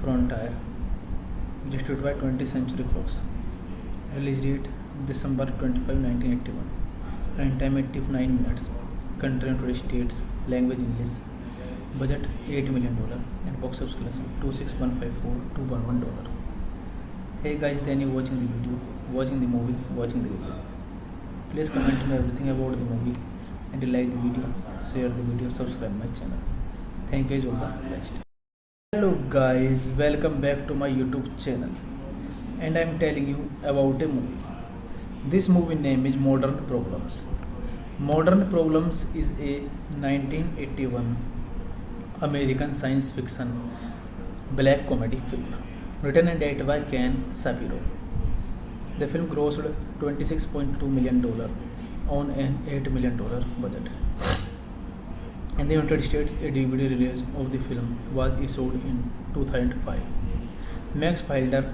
[SPEAKER 1] Frontier. Distributed by 20th Century Fox. Release date December 25, 1981. Runtime 89 minutes. Country and states. Language English. Budget $8 million and box office collection $26154 Hey guys, then you watching the video, watching the movie, watching the review. Please comment me everything about the movie and you like the video, share the video, subscribe my channel. Thank you, all the best. Hello guys, welcome back to my YouTube channel and I am telling you about a movie. This movie name is Modern Problems. Modern Problems is a 1981 American science fiction black comedy film written and directed by Ken Shapiro. The film grossed $26.2 million on an $8 million budget. In the United States, a DVD release of the film was issued in 2005. Max Fielder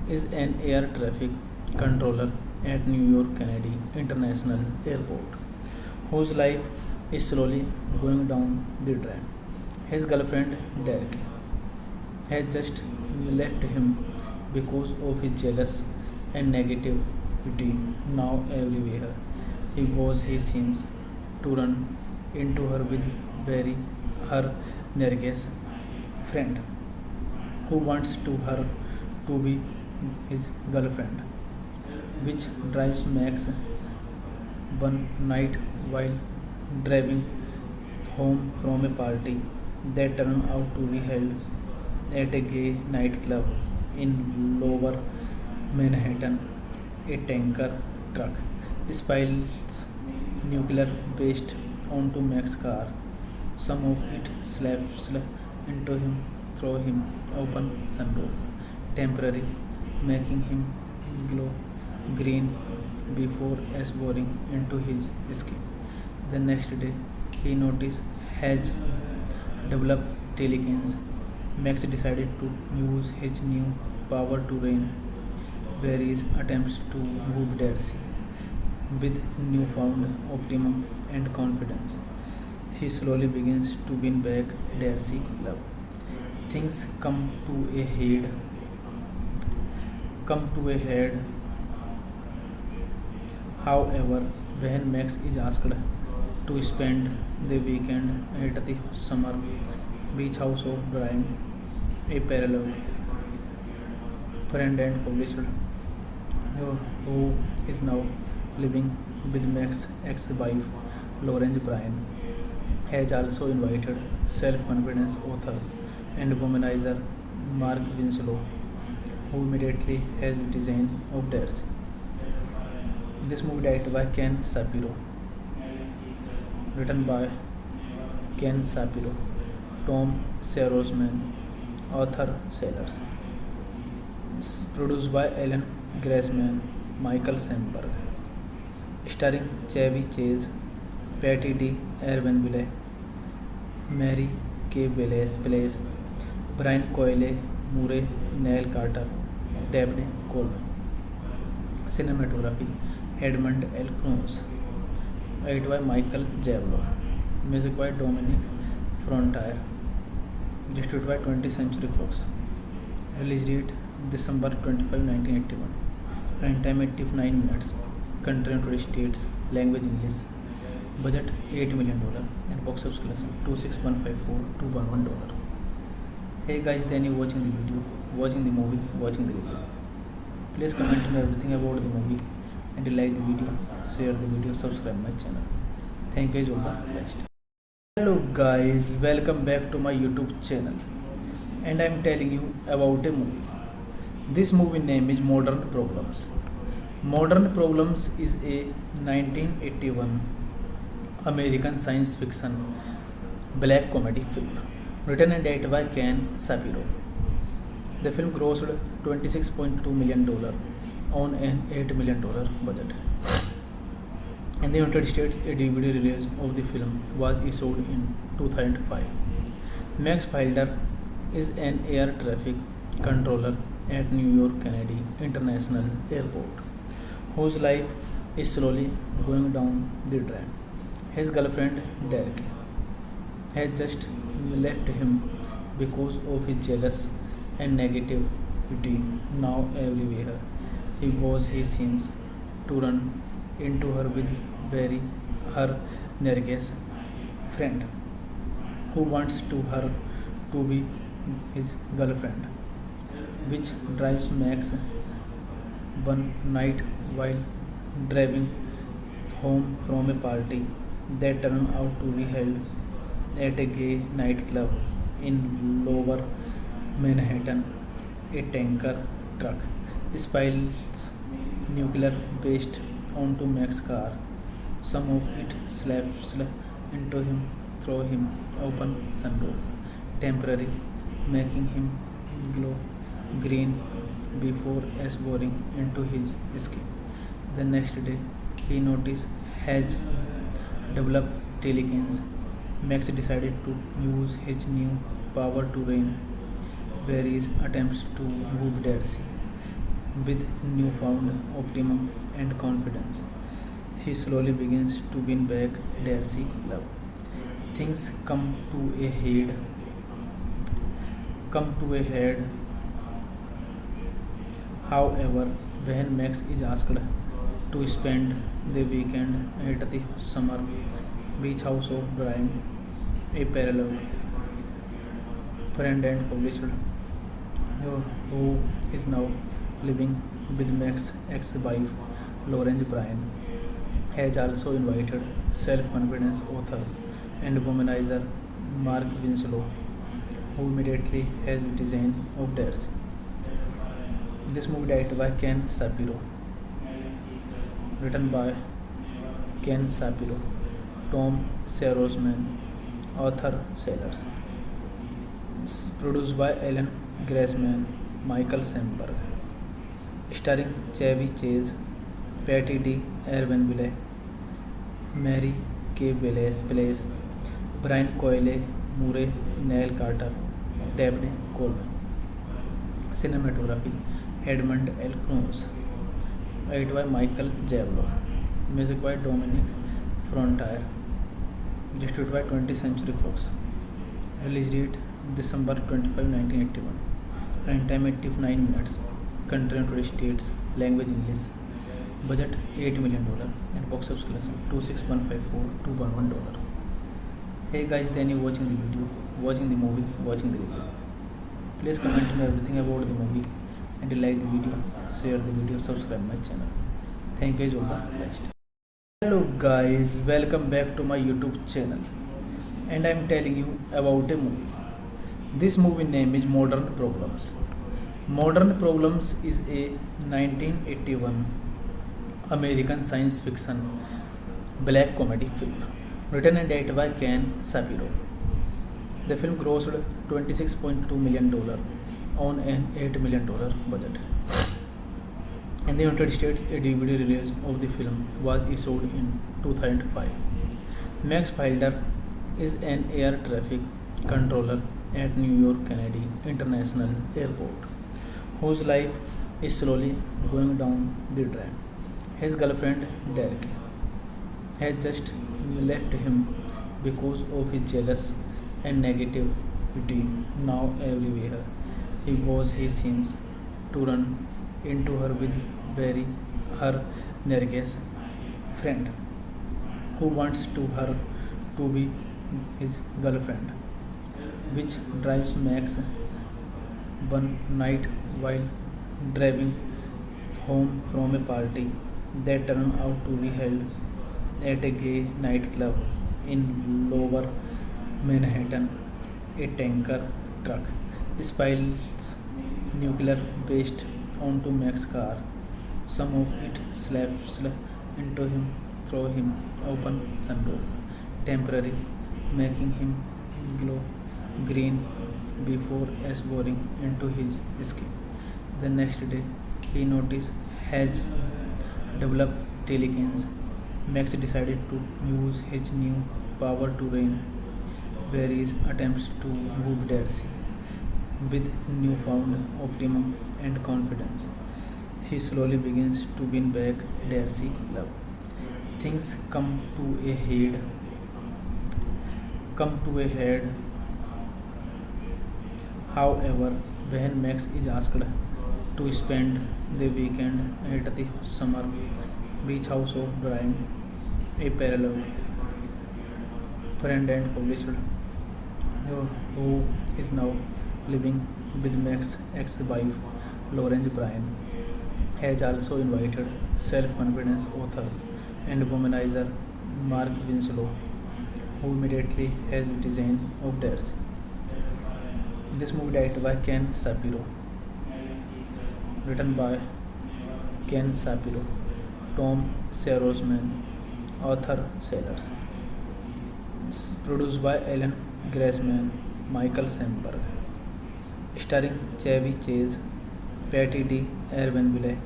[SPEAKER 1] is an air traffic controller at New York Kennedy International Airport, whose life is slowly going down the drain. His girlfriend, Derek, has just left him because of his jealous and negativity. Now everywhere he goes, he seems to run into her with Barry, her nervous friend, who wants her to be his girlfriend, which drives Max one night while driving home from a party that turned out to be held at a gay nightclub in Lower Manhattan. A tanker truck spills nuclear waste onto Max's car. Some of it slaps into him through him open sunroof, temporarily making him glow green before boring into his skin. The next day, he noticed has developed telekinesis. Max decided to use his new power to rain various attempts to move Darcy. With newfound optimism and confidence, she slowly begins to win back Darcy love. Things come to a head, however, when Max is asked to spend the weekend at the summer beach house of Brian, a parallel friend and publisher who is now living with Max's ex-wife Lawrence Bryan, has also invited self-confidence author and womanizer Mark Winslow, who immediately has design of Darcy. This movie directed by Ken Shapiro, written by Ken Shapiro, Tom Serosman, Arthur Sellers. It's produced by Alan Grassman, Michael Samberg, starring Chevy Chase, Patty D. Erbenville, Mary K. Blaze, Brian Coyle, Murray, Neil Carter, Daphne Coleman. Cinematography Edmund L. Cruz. Edited by Michael Javlo. Music by Dominic Frontier. Distributed by 20th Century Fox. Release date December 25, 1981. Runtime 89 minutes. Country United States. Language English. Budget $8 million and box office collection $26154,211. Hey guys, then you watching the video, watching the movie, watching the review. Please comment to know everything about the movie and you like the video, share the video, subscribe my channel. Thank you guys, all the best. Hello guys, welcome back to my YouTube channel and I am telling you about a movie. This movie name is Modern Problems. Modern Problems is a 1981 American science fiction black comedy film written and directed by Ken Shapiro. The film grossed $26.2 million on an $8 million budget. In the United States, a DVD release of the film was issued in 2005. Max Fielder is an air traffic controller at New York Kennedy International Airport, whose life is slowly going down the drain. His girlfriend, Derek, has just left him because of his jealous and negativity. Now everywhere he goes, he seems to run into her with her nervous friend who wants her to be his girlfriend, which drives Max. One night while driving home from a party that turned out to be held at a gay nightclub in Lower Manhattan, a tanker truck spills nuclear waste onto Max's car. Some of it slaps into him through him open sunroof, temporarily making him glow green before boring into his skin. The next day, he noticed has developed telekinesis. Max decided to use his new power to rein various attempts to move Darcy. With newfound optimism and confidence, he slowly begins to win back Darcy's love. Things come to a head, however, when Max is asked to spend the weekend at the summer beach house of Brian, a parallel friend and publisher who is now living with Max's ex-wife Lawrence. Brian has also invited self-confidence author and womanizer Mark Winslow, who immediately has design of Darcy. This movie directed by Ken Shapiro, written by Ken Shapiro, Tom Serosman, Arthur Sellers. It's produced by Alan Grassman, Michael Samberg, starring Chevy Chase, Patty D. Erbenville, Mary K. Blaze, Brian Coyle, Murray, Neil Carter, Daphne Coleman. Cinematography Edmund L. Cruz. Edited by Michael Javlo. Music by Dominic Frontier. Distributed by 20th Century Fox. Release date December 25, 1981. Runtime 89 minutes. Country United States. Language English. Budget $8 million and box office collection $26154,211. Hey guys, then you watching the video, watching the movie, watching the review. Please comment to know everything about the movie and you like the video, share the video, subscribe my channel. Thank you guys, all the best. Hello guys, welcome back to my YouTube channel and I am telling you about a movie. This movie name is Modern Problems. Modern Problems is a 1981 American science fiction black comedy film written and directed by Ken Shapiro. The film grossed $26.2 million on an $8 million budget. In the United States, a DVD release of the film was issued in 2005. Max Fielder is an air traffic controller at New York Kennedy International Airport, whose life is slowly going down the drain. His girlfriend, Derek, has just left him because of his jealous and negativity. Now everywhere he goes, he seems to run into her with Barry, her nearest friend, who wants her to be his girlfriend, which drives Max one night while driving home from a party that turned out to be held at a gay nightclub in Lower Manhattan. A tanker truck spills nuclear waste onto Max's car. Some of it slaps into him through him open sunroof, temporarily making him glow green before boring into his skin. The next day, he noticed has developed telekinesis. Max decided to use his new power to rein Barry's attempts to move Darcy. With newfound optimism and confidence, he slowly begins to win back Darcy's love. Things come to a head, however, when Max is asked to spend the weekend at the summer beach house of Brian, a parallel friend and publisher who is now living with Max's ex-wife Lawrence. Bryan has also invited self-confidence author and womanizer Mark Winslow, who immediately has design of Darcy. This movie directed by Ken Shapiro, written by Ken Shapiro, Tom Serosman, Arthur Sellers. It's produced by Alan Grassman, Michael Samberg, starring Chevy Chase, Patty D. Erbenville,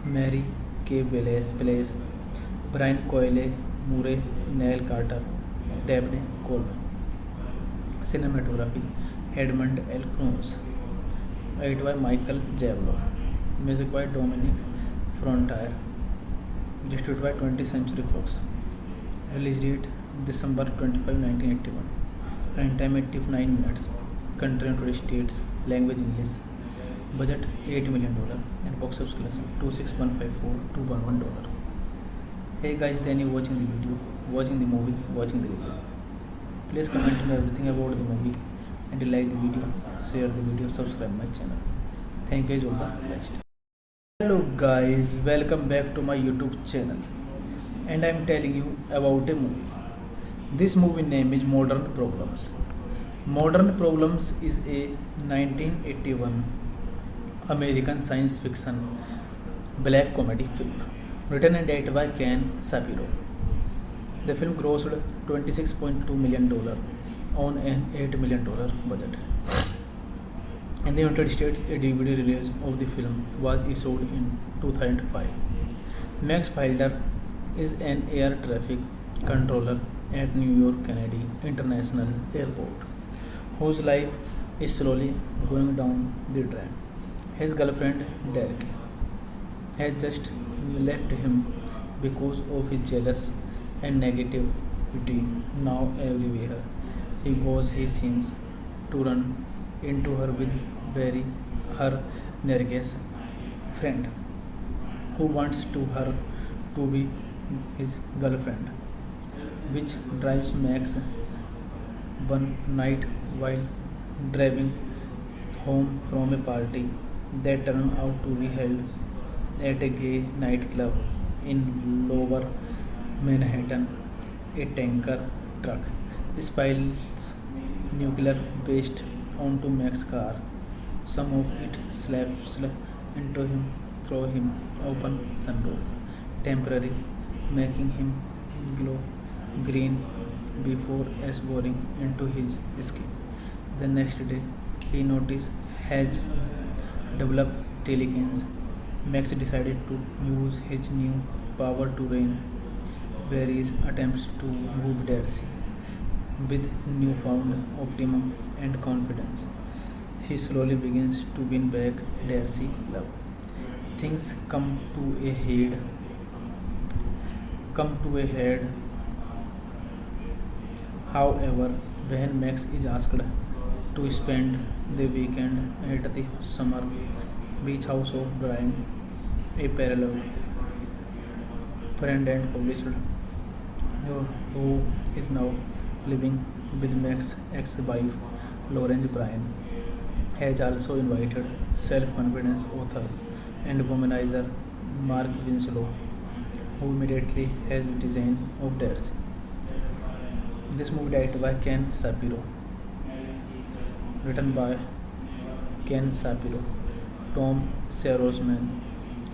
[SPEAKER 1] Mary K. Blaze, Brian Coyle, Murray, Neil Carter, Daphne Coleman. Cinematography Edmund L. Cruz. Edited by Michael Javlo. Music by Dominic Frontier. Distributed by 20th Century Fox. Release date December 25, 1981. Runtime 89 minutes. Country United States. Language English. Budget $8 million and box office collection $26154,211. Hey guys, then you watching the video, watching the movie, watching the review. Please comment me everything about the movie and you like the video, share the video, subscribe my channel. Thank you guys, all the best. Hello guys, welcome back to my YouTube channel and I am telling you about a movie. This movie name is Modern Problems. Modern Problems is a 1981 American science fiction black comedy film written and directed by Ken Shapiro. The film grossed $26.2 million on an $8 million budget. In the United States, a DVD release of the film was issued in 2005. Max Fielder is an air traffic controller at New York Kennedy International Airport, whose life is slowly going down the drain. His girlfriend, Derek, has just left him because of his jealous and negativity. Now everywhere he goes, he seems to run into her with Barry, her nearest friend, who wants her to be his girlfriend, which drives Max one night while driving home from a party that turned out to be held at a gay nightclub in Lower Manhattan. A tanker truck spills nuclear waste onto Max's car. Some of it slaps into him through him open sunroof, temporary, making him glow green before boring into his skin. The next day, he noticed has developed telekinesis. Max decided to use his new power to rain various attempts to move Darcy. With newfound optimism and confidence, she slowly begins to win back Darcy love. Things come to a head, however, when Max is asked to spend the weekend at the summer beach house of Brian, a parallel friend and published who is now living with Max's ex-wife Lawrence Bryan, has also invited self-confidence author and womanizer Mark Winslow, who immediately has design of Darcy. This movie directed by Ken Shapiro, written by Ken Shapiro, Tom Serosman,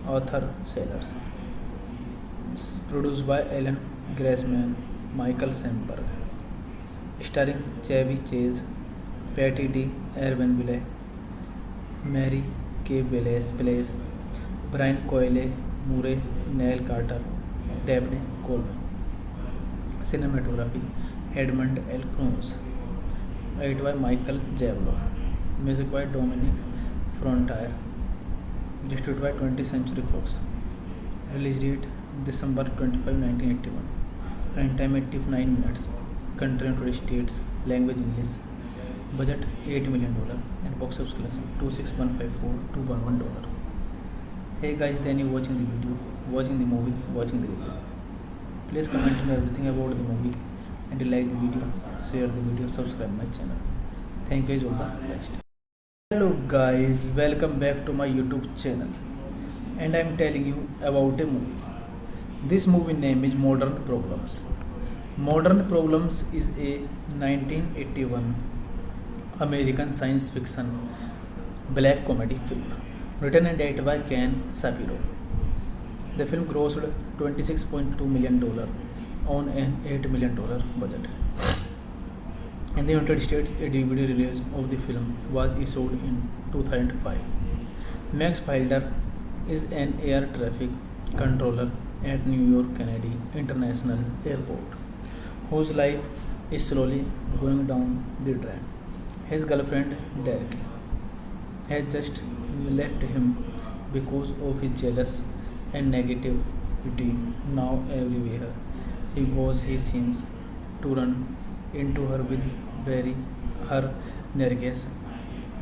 [SPEAKER 1] Arthur Sellers, produced by Alan Grassman, Michael Semberg, starring Chevy Chase, Patty D. Erbenville, Mary K. Blaze, Brian Coyle, Murray Neil Carter, Daphne Coleman. Cinematography Edmund L. Cruz. Edited by Michael Javlo. Music by Dominic Frontier. Distributed by 20th Century Fox. Release date December 25, 1981. Runtime 89 minutes. Country United States. Language English. Budget $8 million and box office collection $26,154 to $11. Hey guys, then you watching the video, watching the movie, watching the review. Please comment me everything about the movie and you like the video, share the video, subscribe my channel. Thank you guys, all the best. Hello guys, welcome back to my YouTube channel and I am telling you about a movie. This movie name is Modern Problems. Modern Problems is a 1981 American science fiction black comedy film written and directed by Ken Shapiro. The film grossed $26.2 million on an $8 million budget. In the United States, a DVD release of the film was issued in 2005. Max Fielder is an air traffic controller at New York Kennedy International Airport, whose life is slowly going down the drain. His girlfriend, Derek, has just left him because of his jealous and negativity. Now everywhere he goes, he seems to run into her with her nervous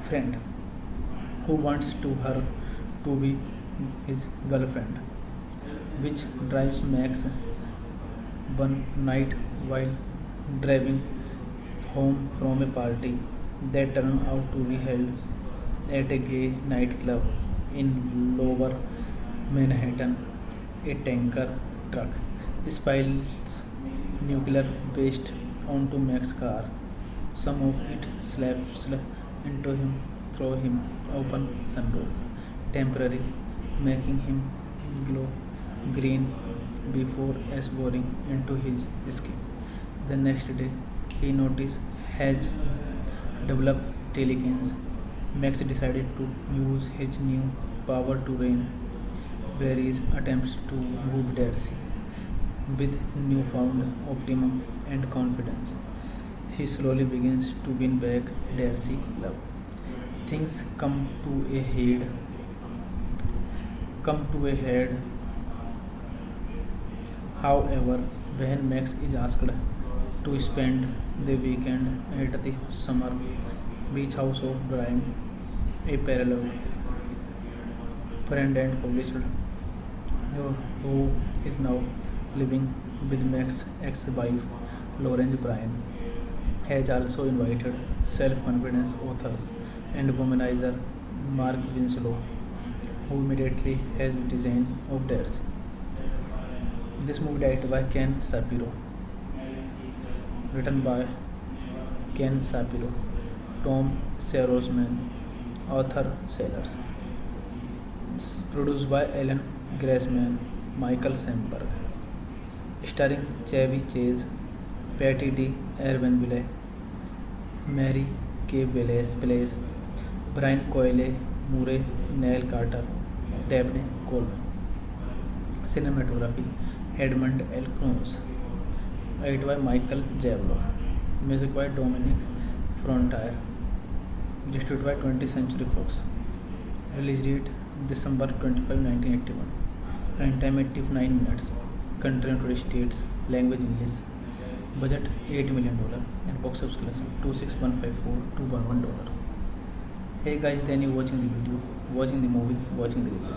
[SPEAKER 1] friend who wants her to be his girlfriend, which drives Max one night while driving home from a party that turned out to be held at a gay nightclub in Lower Manhattan. A tanker truck spills nuclear waste onto Max's car. Some of it slaps into him through him open sunroof, temporary, making him glow green before boring into his skin. The next day, he noticed has developed telekinesis. Max decided to use his new power to rain various attempts to move Darcy. With newfound optimism and confidence, she slowly begins to win back Darcy love. Things come to a head, however, when Max is asked to spend the weekend at the summer beach house of Brian, a parallel friend and publisher who is now living with Max's ex-wife Lawrence Bryan, has also invited self-confidence author and womanizer Mark Winslow, who immediately has design of Darcy. This movie directed by Ken Shapiro, written by Ken Shapiro, Tom Serosman, Arthur Sellers. It's produced by Alan Grassman, Michael Samberg, starring Chevy Chase, Patty D. Erwenville, Mary K. Place, Brian Coyle, Murray, Neil Carter, Dabney Coleman. Cinematography Edmund L. Cruz. Edited by Michael Javlo. Music by Dominic Frontier. Distributed by 20th Century Fox. Release date December 25, 1981. Runtime 89 minutes. Country and United States. Language English. Budget $8 million and box office collection $26154,211. Hey guys, then you watching the video, watching the movie, watching the review.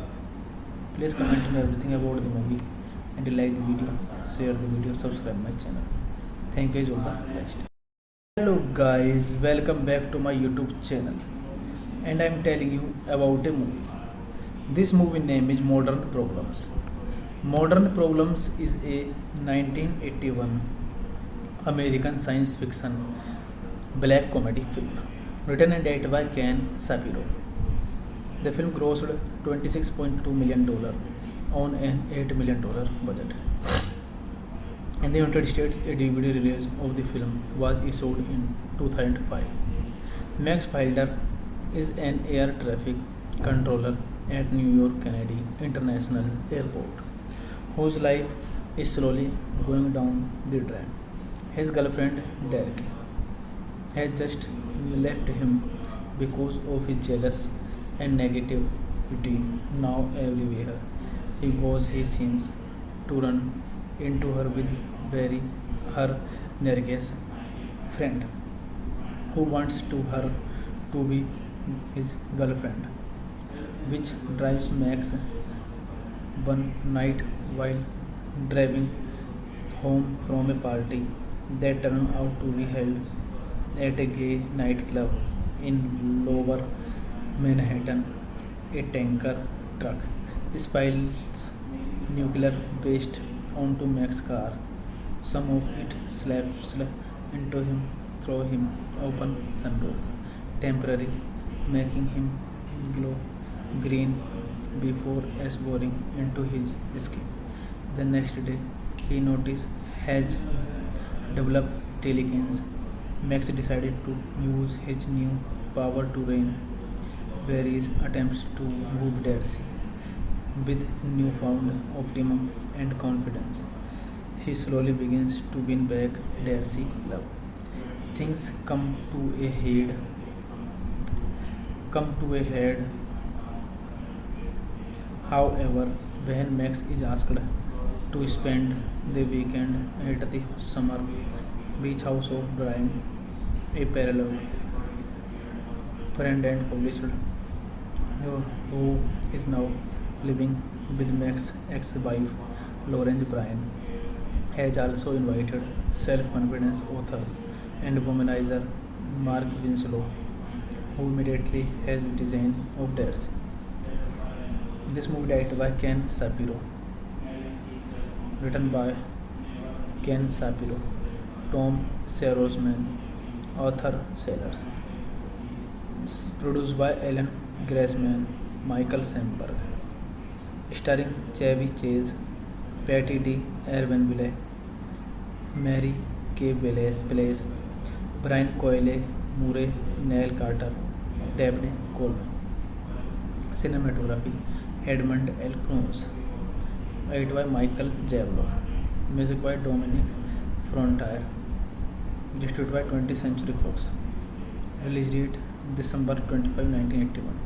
[SPEAKER 1] Please comment on everything about the movie and you like the video, share the video, subscribe my channel. Thank you, all the best. Hello guys, welcome back to my YouTube channel and I am telling you about a movie. This movie name is Modern Problems. Modern Problems is a 1981 American science fiction black comedy film written and directed by Ken Shapiro. The film grossed $26.2 million on an $8 million budget. In the United States, a DVD release of the film was issued in 2005. Max Fielder is an air traffic controller at New York Kennedy International Airport, whose life is slowly going down the drain. His girlfriend, Derek, has just left him because of his jealous and negativity. Now everywhere he goes, he seems to run into her with Barry, her nervous friend, who wants her to be his girlfriend, which drives Max one night while driving home from a party that turned out to be held at a gay nightclub in Lower Manhattan. A tanker truck spills nuclear waste onto Max's car. Some of it slaps into him through him open sunroof, temporarily making him glow green before boring into his skin. The next day, he noticed has developed telekinesis. Max decided to use his new power to rein various attempts to move Darcy. With newfound optimism and confidence, he slowly begins to win back Darcy's love. Things come to a head, however, when Max is asked to spend the weekend at the summer beach house of Brian, a parallel friend and publisher who is now living with Max's ex-wife Lawrence. Brian has also invited self-confidence author and womanizer Mark Winslow, who immediately has design of Darcy. This movie directed by Ken Shapiro, written by Ken Shapiro, Tom Serosman, Arthur Sellers. It's produced by Alan Grassman, Michael Samberg, starring Chevy Chase, Patty D. Erwenville, Mary K. Place, Brian Coyle, Murray, Neil Carter, Dabney Coleman. Cinematography Edmund L. Cruz. Edited by Michael Javlo. Music by Dominic Frontier. Distributed by 20th Century Fox. Release date December 25, 1981.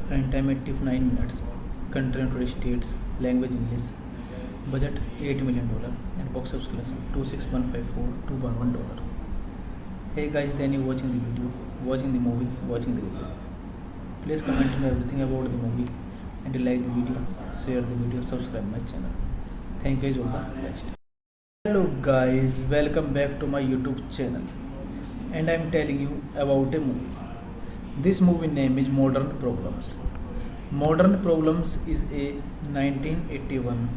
[SPEAKER 1] Runtime 89 minutes. Country and United States. Language English. Budget $8 million and box office collection $26154,211. Hey guys, then you watching the video, watching the movie, watching the review. Please comment on everything about the movie and you like the video, share the video, subscribe my channel. Thank you, all the best. Hello guys, welcome back to my YouTube channel and I am telling you about a movie. This movie name is Modern Problems. Modern Problems is a 1981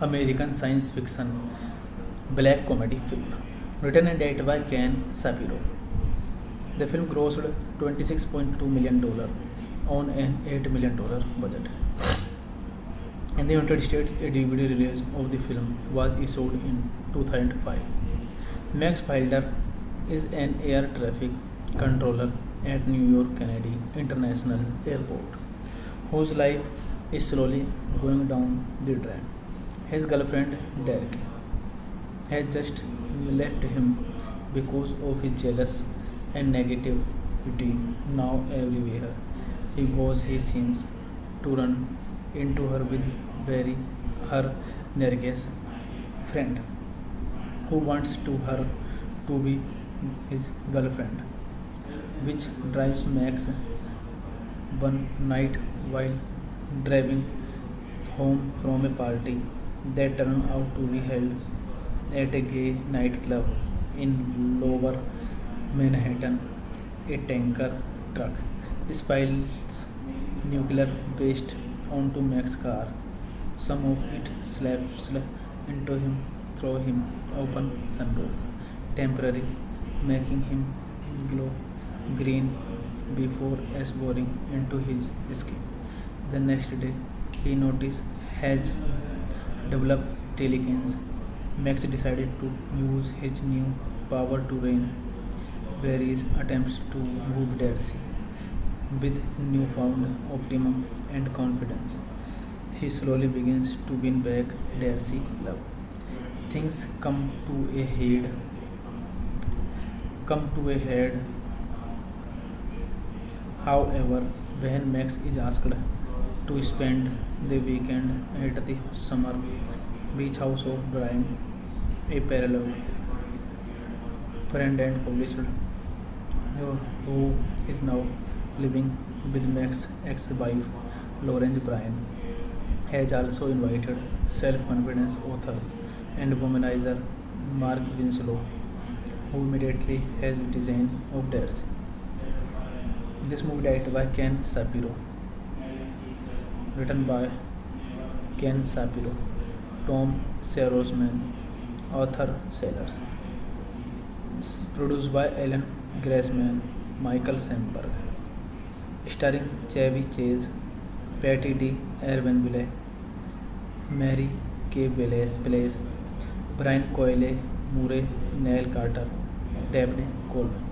[SPEAKER 1] American science fiction black comedy film written and directed by Ken Shapiro. The film grossed $26.2 million on an $8 million budget. In the United States, a DVD release of the film was issued in 2005. Max Fielder is an air traffic controller at New York Kennedy International Airport, whose life is slowly going down the drain. His girlfriend, Derek, has just left him because of his jealous and negativity. Now, everywhere he goes, he seems to run into her with her nervous friend who wants her to be his girlfriend, which drives Max. One night, while driving home from a party that turned out to be held at a gay nightclub in Lower Manhattan, a tanker truck spills nuclear waste onto Max's car. Some of it slaps into him through him open sunroof, temporarily making him glow green before boring into his skin. The next day, he noticed has developed telekinesis. Max decided to use his new power to rein various attempts to move Darcy. With newfound optimism and confidence, he slowly begins to win back Darcy's love. Things come to a head, however, when Max is asked to spend the weekend at the summer beach house of Brian, a parallel friend and publisher who is now living with Max's ex-wife Lawrence. Bryan has also invited self-confidence author and womanizer Mark Winslow, who immediately has design of Darcy. This movie directed by Ken Shapiro, written by Ken Shapiro, Tom Serosman, Arthur Sellers. It's produced by Alan Grassman, Michael Samberg, starring Chevy Chase, Patty D. Erwenville, Mary K. Blaze, Brian Coyle, Murray Neil Carter, Daphne Coleman.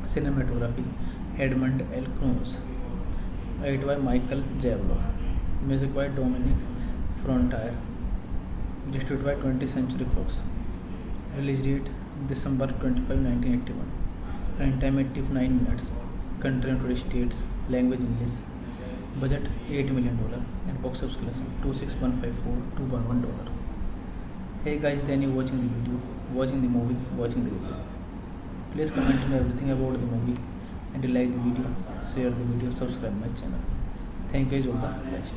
[SPEAKER 1] Cinematography Edmund L. Cruz. Edited by Michael Javlo. Music by Dominic Frontier. Distributed by 20th Century Fox. Release date December 25, 1981. Runtime 89 minutes. Country and United States. Language English. Budget $8 million and box office collection $26154 Hey guys, then you watching the video, watching the movie, watching the review. Please comment me everything about the movie and you like the video, share the video, subscribe my channel. Thank you, all the best.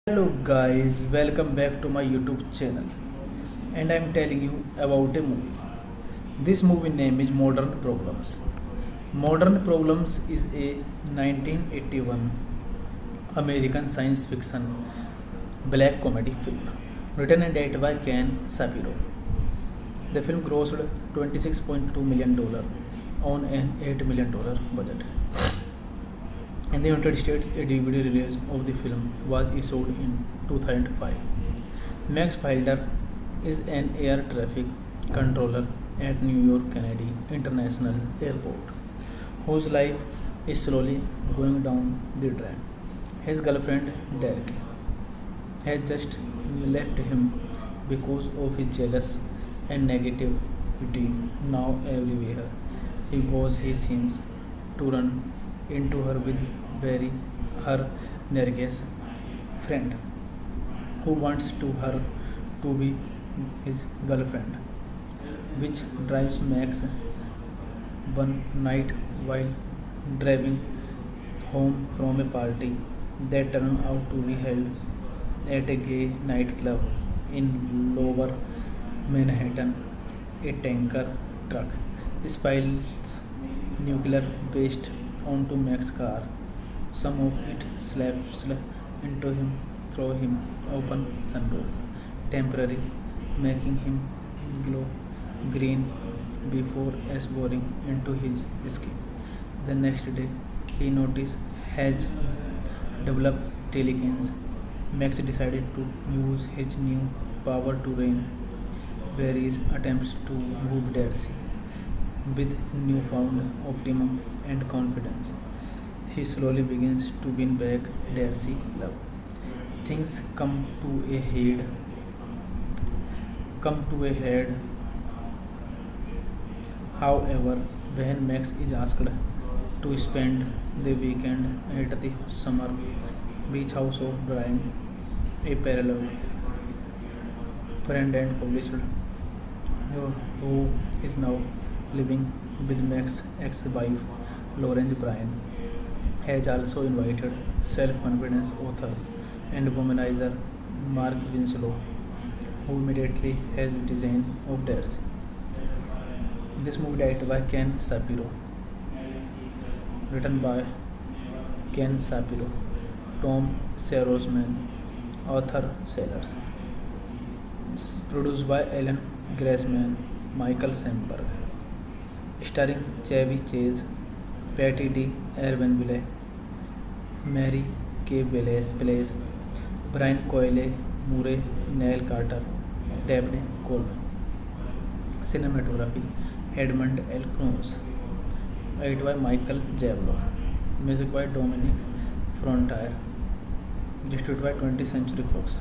[SPEAKER 1] Hello guys, welcome back to my YouTube channel and I am telling you about a movie. This movie name is Modern Problems. Modern Problems is a 1981 American science fiction black comedy film written and directed by Ken Shapiro. The film grossed $26.2 million on an $8 million budget. In the United States, a DVD release of the film was issued in 2005. Max Fielder is an air traffic controller at New York Kennedy International Airport, whose life is slowly going down the drain. His girlfriend, Derek, has just left him because of his jealous and negativity. Now, everywhere he goes, he seems to run into her with her nervous friend who wants her to be his girlfriend, which drives Max. One night, while driving home from a party that turned out to be held at a gay nightclub in Lower Manhattan, a tanker truck spills nuclear waste onto Max's car. Some of it slaps into him through him open sunroof, temporarily making him glow green before exploring into his scheme. The next day, he noticed has developed telekinesis. Max decided to use his new power to rein various attempts to move Darcy. With newfound optimism and confidence, he slowly begins to win back Darcy love. Things come to a head, however, when Max is asked to spend the weekend at the summer beach house of Brian, a parallel friend and publisher who is now living with Max's ex-wife Lawrence. Bryan has also invited self-confidence author and womanizer Mark Winslow, who immediately has design of Darcy. This movie directed by Ken Shapiro, written by Ken Shapiro, Tom Serosman, Arthur Sellers. It's produced by Alan Grassman, Michael Semberg, starring Chevy Chase, Patty D. Erbenville, Mary K. Blaze, Brian Coyle, Murray Neil Carter, Daphne Coleman. Cinematography Edmund L. Cruz. Edited by Michael Javlo. Music by Dominic Frontier. Distributed by 20th Century Fox.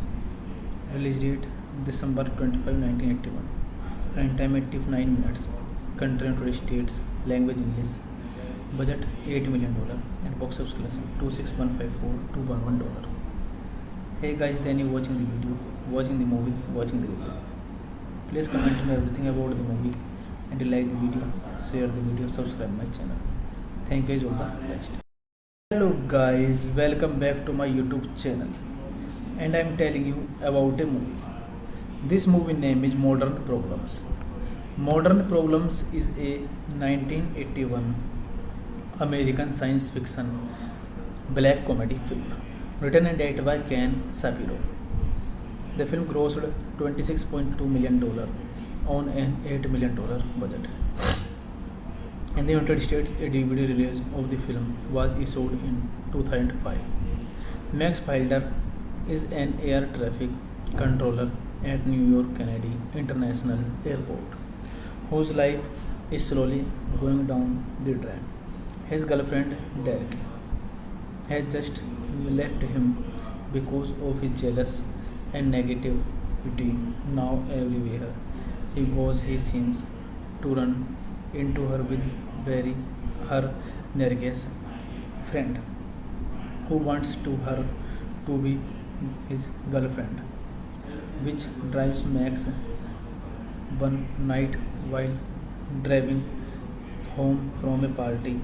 [SPEAKER 1] Release date December 25, 1981. Runtime 89 minutes. Country United States. Language English. Budget $8 million and box office collection $26,154 to $11. Hey guys, then you watching the video, watching the movie, watching the review. Please comment me everything about the movie, and you like the video, share the video, subscribe my channel. Thank you guys, all the best. Hello guys, welcome back to my YouTube channel, and I am telling you about a movie. This movie name is Modern Problems. Modern Problems is a 1981 American science fiction black comedy film written and directed by Ken Shapiro. The film grossed $26.2 million on an $8 million budget. In the United States, a DVD release of the film was issued in 2005. Max Fielder is an air traffic controller at New York Kennedy International Airport, whose life is slowly going down the drain. His girlfriend, Derek, has just left him because of his jealous and negativity. Now everywhere he goes, he seems to run into her with her nervous friend, who wants her to be his girlfriend, which drives Max. One night, while driving home from a party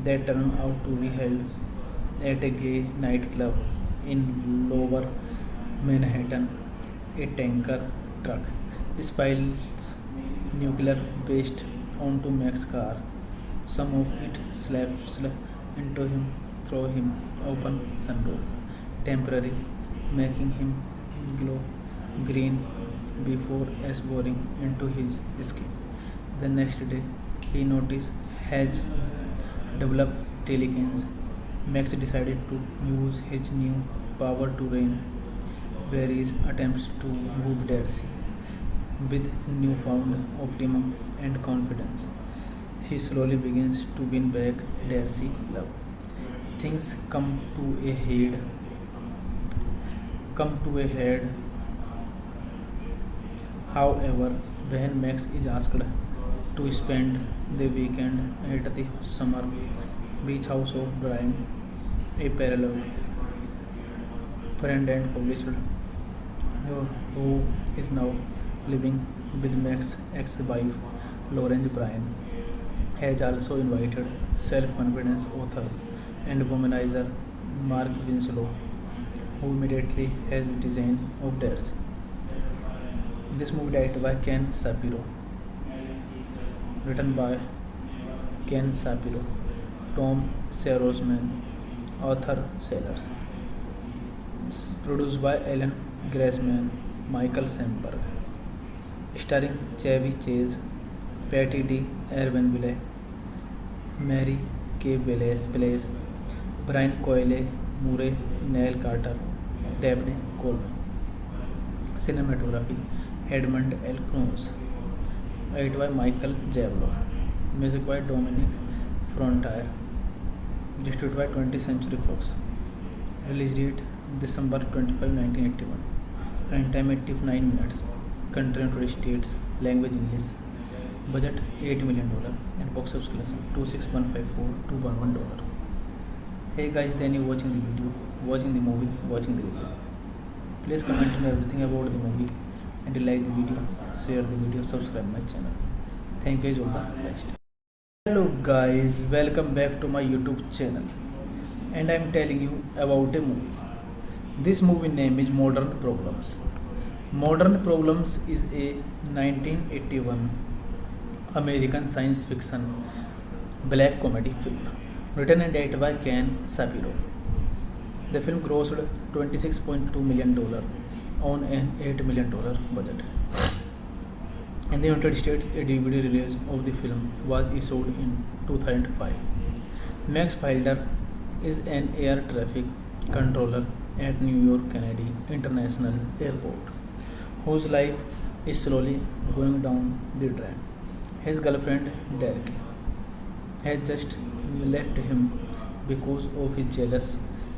[SPEAKER 1] that turned out to be held at a gay nightclub in Lower Manhattan, a tanker truck spills nuclear waste onto Max's car. Some of it slaps into him through him open sunroof, temporarily making him glow green before exploring into his skin. The next day, he noticed has developed telekinesis. Max decided to use his new power to rein various attempts to move Darcy. With newfound optimism and confidence, he slowly begins to win back Darcy love. Things come to a head, however, when Max is asked to spend the weekend at the summer beach house of Brian, a parallel friend and publisher who is now living with Max's ex-wife Lawrence. Bryan has also invited self-confidence author and womanizer Mark Winslow, who immediately has design of Darcy. This movie directed by Ken Shapiro, written by Ken Shapiro, Tom Serosman, Arthur Sellers. It's produced by Alan Grassman, Michael Semberg, starring Chevy Chase, Patty D. Erwenville, Mary K. Blaise, Brian Coyle, Murray Neil Carter, Daphne Coleman. Cinematography Edmund L. Cruz. Edited by Michael Javlo. Music by Dominic Frontier. Distributed by 20th Century Fox. Release date December 25, 1981. Runtime 89 minutes. Country and United States. Language English. Budget $8 million and box office collection $26154 Hey guys, then you watching the video, watching the movie, watching the review. Please comment on everything about the movie and you like the video, share the video, subscribe my channel. Thank you, all the best. Hello guys, welcome back to my YouTube channel and I am telling you about a movie. This movie name is Modern Problems. Modern Problems is a 1981 American science fiction black comedy film written and directed by Ken Shapiro. The film grossed $26.2 million on an $8 million budget. In the United States, a DVD release of the film was issued in 2005. Max Fielder is an air traffic controller at New York Kennedy International Airport, whose life is slowly going down the drain. His girlfriend, Derek, has just left him because of his jealous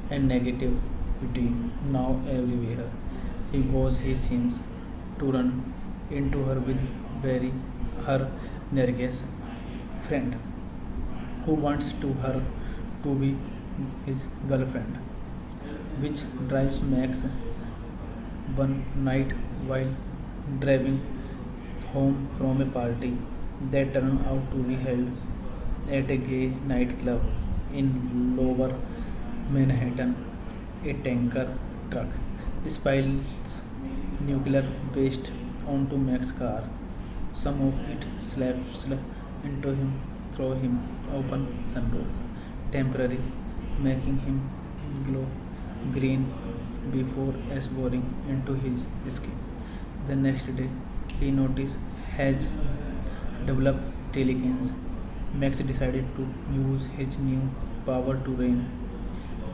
[SPEAKER 1] and negativity. Now everywhere he goes, he seems to run into her with Barry, her nervous friend, who wants her to be his girlfriend, which drives Max one night while driving home from a party that turned out to be held at a gay nightclub in Lower Manhattan. A tanker truck spills nuclear waste onto Max's car. Some of it slaps into him through him open sunroof, temporarily making him glow green before boring into his skin. The next day, he noticed has developed telekinesis. Max decided to use his new power to rein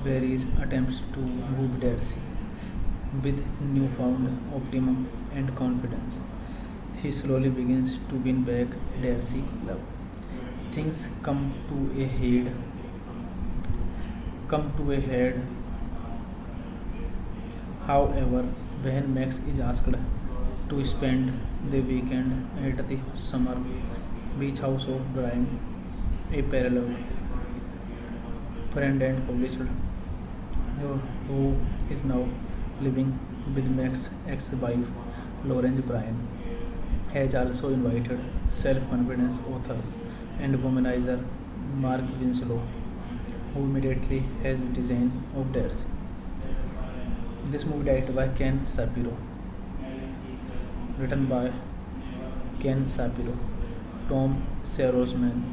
[SPEAKER 1] Barry's attempts to move Darcy. With newfound optimism and confidence, he slowly begins to win back Darcy's love. Things come to a head, however, when Max is asked to spend the weekend at the summer beach house of Brian, a parallel friend and publisher who is now living with Max's ex-wife Lawrence. Brian has also invited self-confidence author and womanizer Mark Winslow, who immediately has design of Darcy. This movie directed by Ken Shapiro, written by Ken Shapiro, Tom Serosman,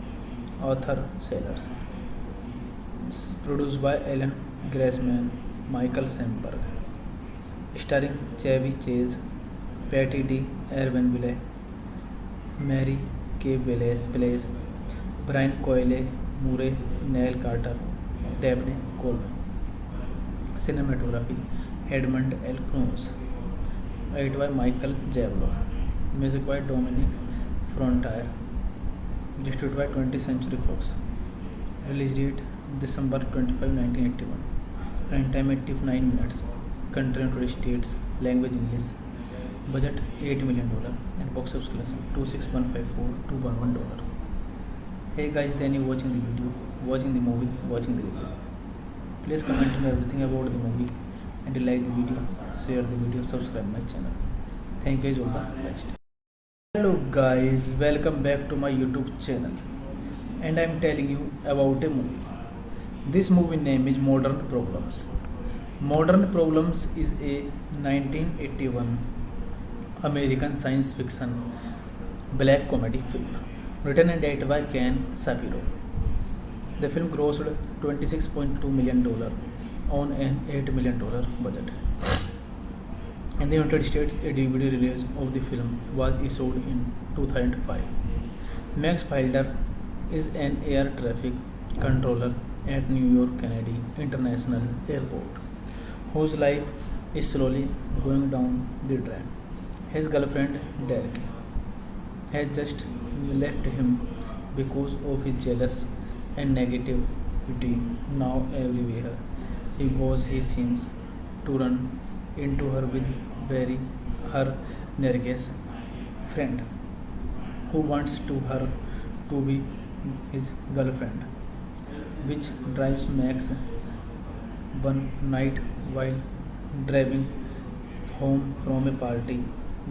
[SPEAKER 1] Arthur Sellers. It's produced by Alan Grassman, Michael Samberg, starring Chevy Chase, Patty D. Erwenville, Mary K. Blaise, Brian Coyle, Murray Neil Carter, Daphne Coleman. Cinematography Edmund L. Cruz. Edited by Michael Javlo. Music by Dominic Frontier. Distributed by 20th Century Fox. Release date December 25, 1981. Runtime 89 minutes. Country and United States. Language English. Budget $8 million and box office collection $26154 Hey guys, then you watching the video, watching the movie, watching the review. Please comment on everything about the movie and you like the video, share the video, subscribe my channel. Thank you, all the best. Hello guys, welcome back to my YouTube channel and I am telling you about a movie. This movie name is Modern Problems. Modern Problems is a 1981 American science fiction black comedy film written and directed by Ken Shapiro. The film grossed $26.2 million on an $8 million budget. In the United States, a DVD release of the film was issued in 2005. Max Felder is an air traffic controller at New York Kennedy International Airport, whose life is slowly going down the drain. His girlfriend, Derek, has just left him because of his jealous and negativity. Now, everywhere he goes, he seems to run into her with very her nervous friend who wants to her to be his girlfriend, which drives Max one night while driving home from a party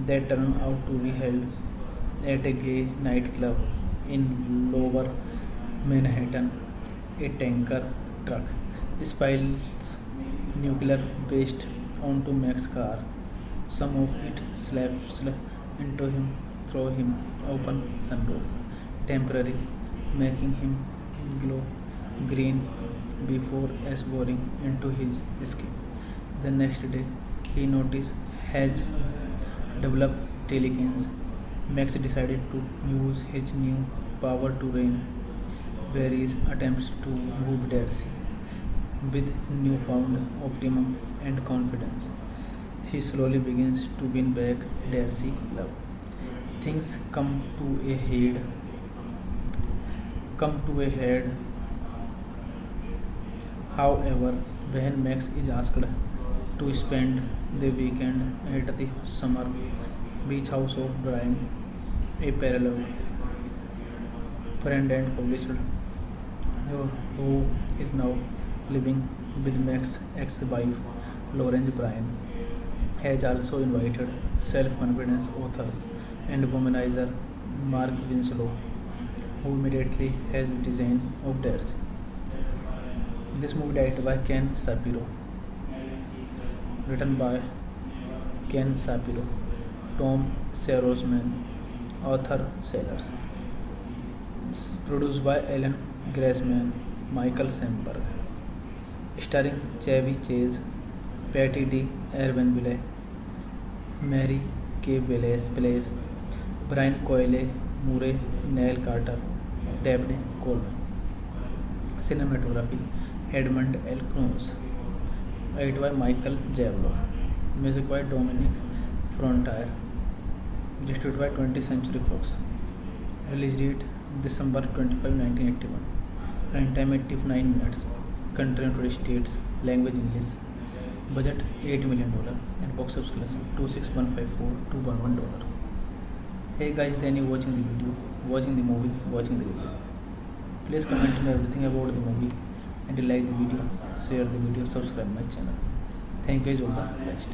[SPEAKER 1] that turned out to be held at a gay nightclub in lower Manhattan. A tanker truck spills nuclear waste onto Max's car. Some of it slaps into him through him open sunroof, temporarily making him glow green before boring into his skin. The next day, he noticed has developed telekinesis. Max decided to use his new power to rein various attempts to move Darcy. With newfound optimism and confidence, he slowly begins to win back Darcy love. Things come to a head, however, when Max is asked to spend the weekend at the summer beach house of Brian, a parallel friend and publisher who is now living with Max's ex-wife Lawrence. Bryan has also invited self-confidence author and womanizer Mark Winslow, who immediately has design of Darcy. This movie directed by Ken Shapiro, written by Ken Shapiro, Tom Serosman, Arthur Sellers, produced by Alan Grassman, Michael Samberg, starring Chevy Chase, Patty D. Erbenville, Mary K. Blaze, Brian Coyle, Murray Neil Carter, Daphne Coleman. Cinematography Edmund L. Cruz. Edited by Michael Javlo. Music by Dominic Frontier. Distributed by 20th Century Fox. Release date December 25, 1981. Runtime 89 minutes. Country and states. Language English. Budget $8 million and box office collection $26154 Hey guys, then you watching the video, watching the movie, watching the review. Please comment me everything about the movie and you like the video, share the video, subscribe my channel. Thank you guys, all the best.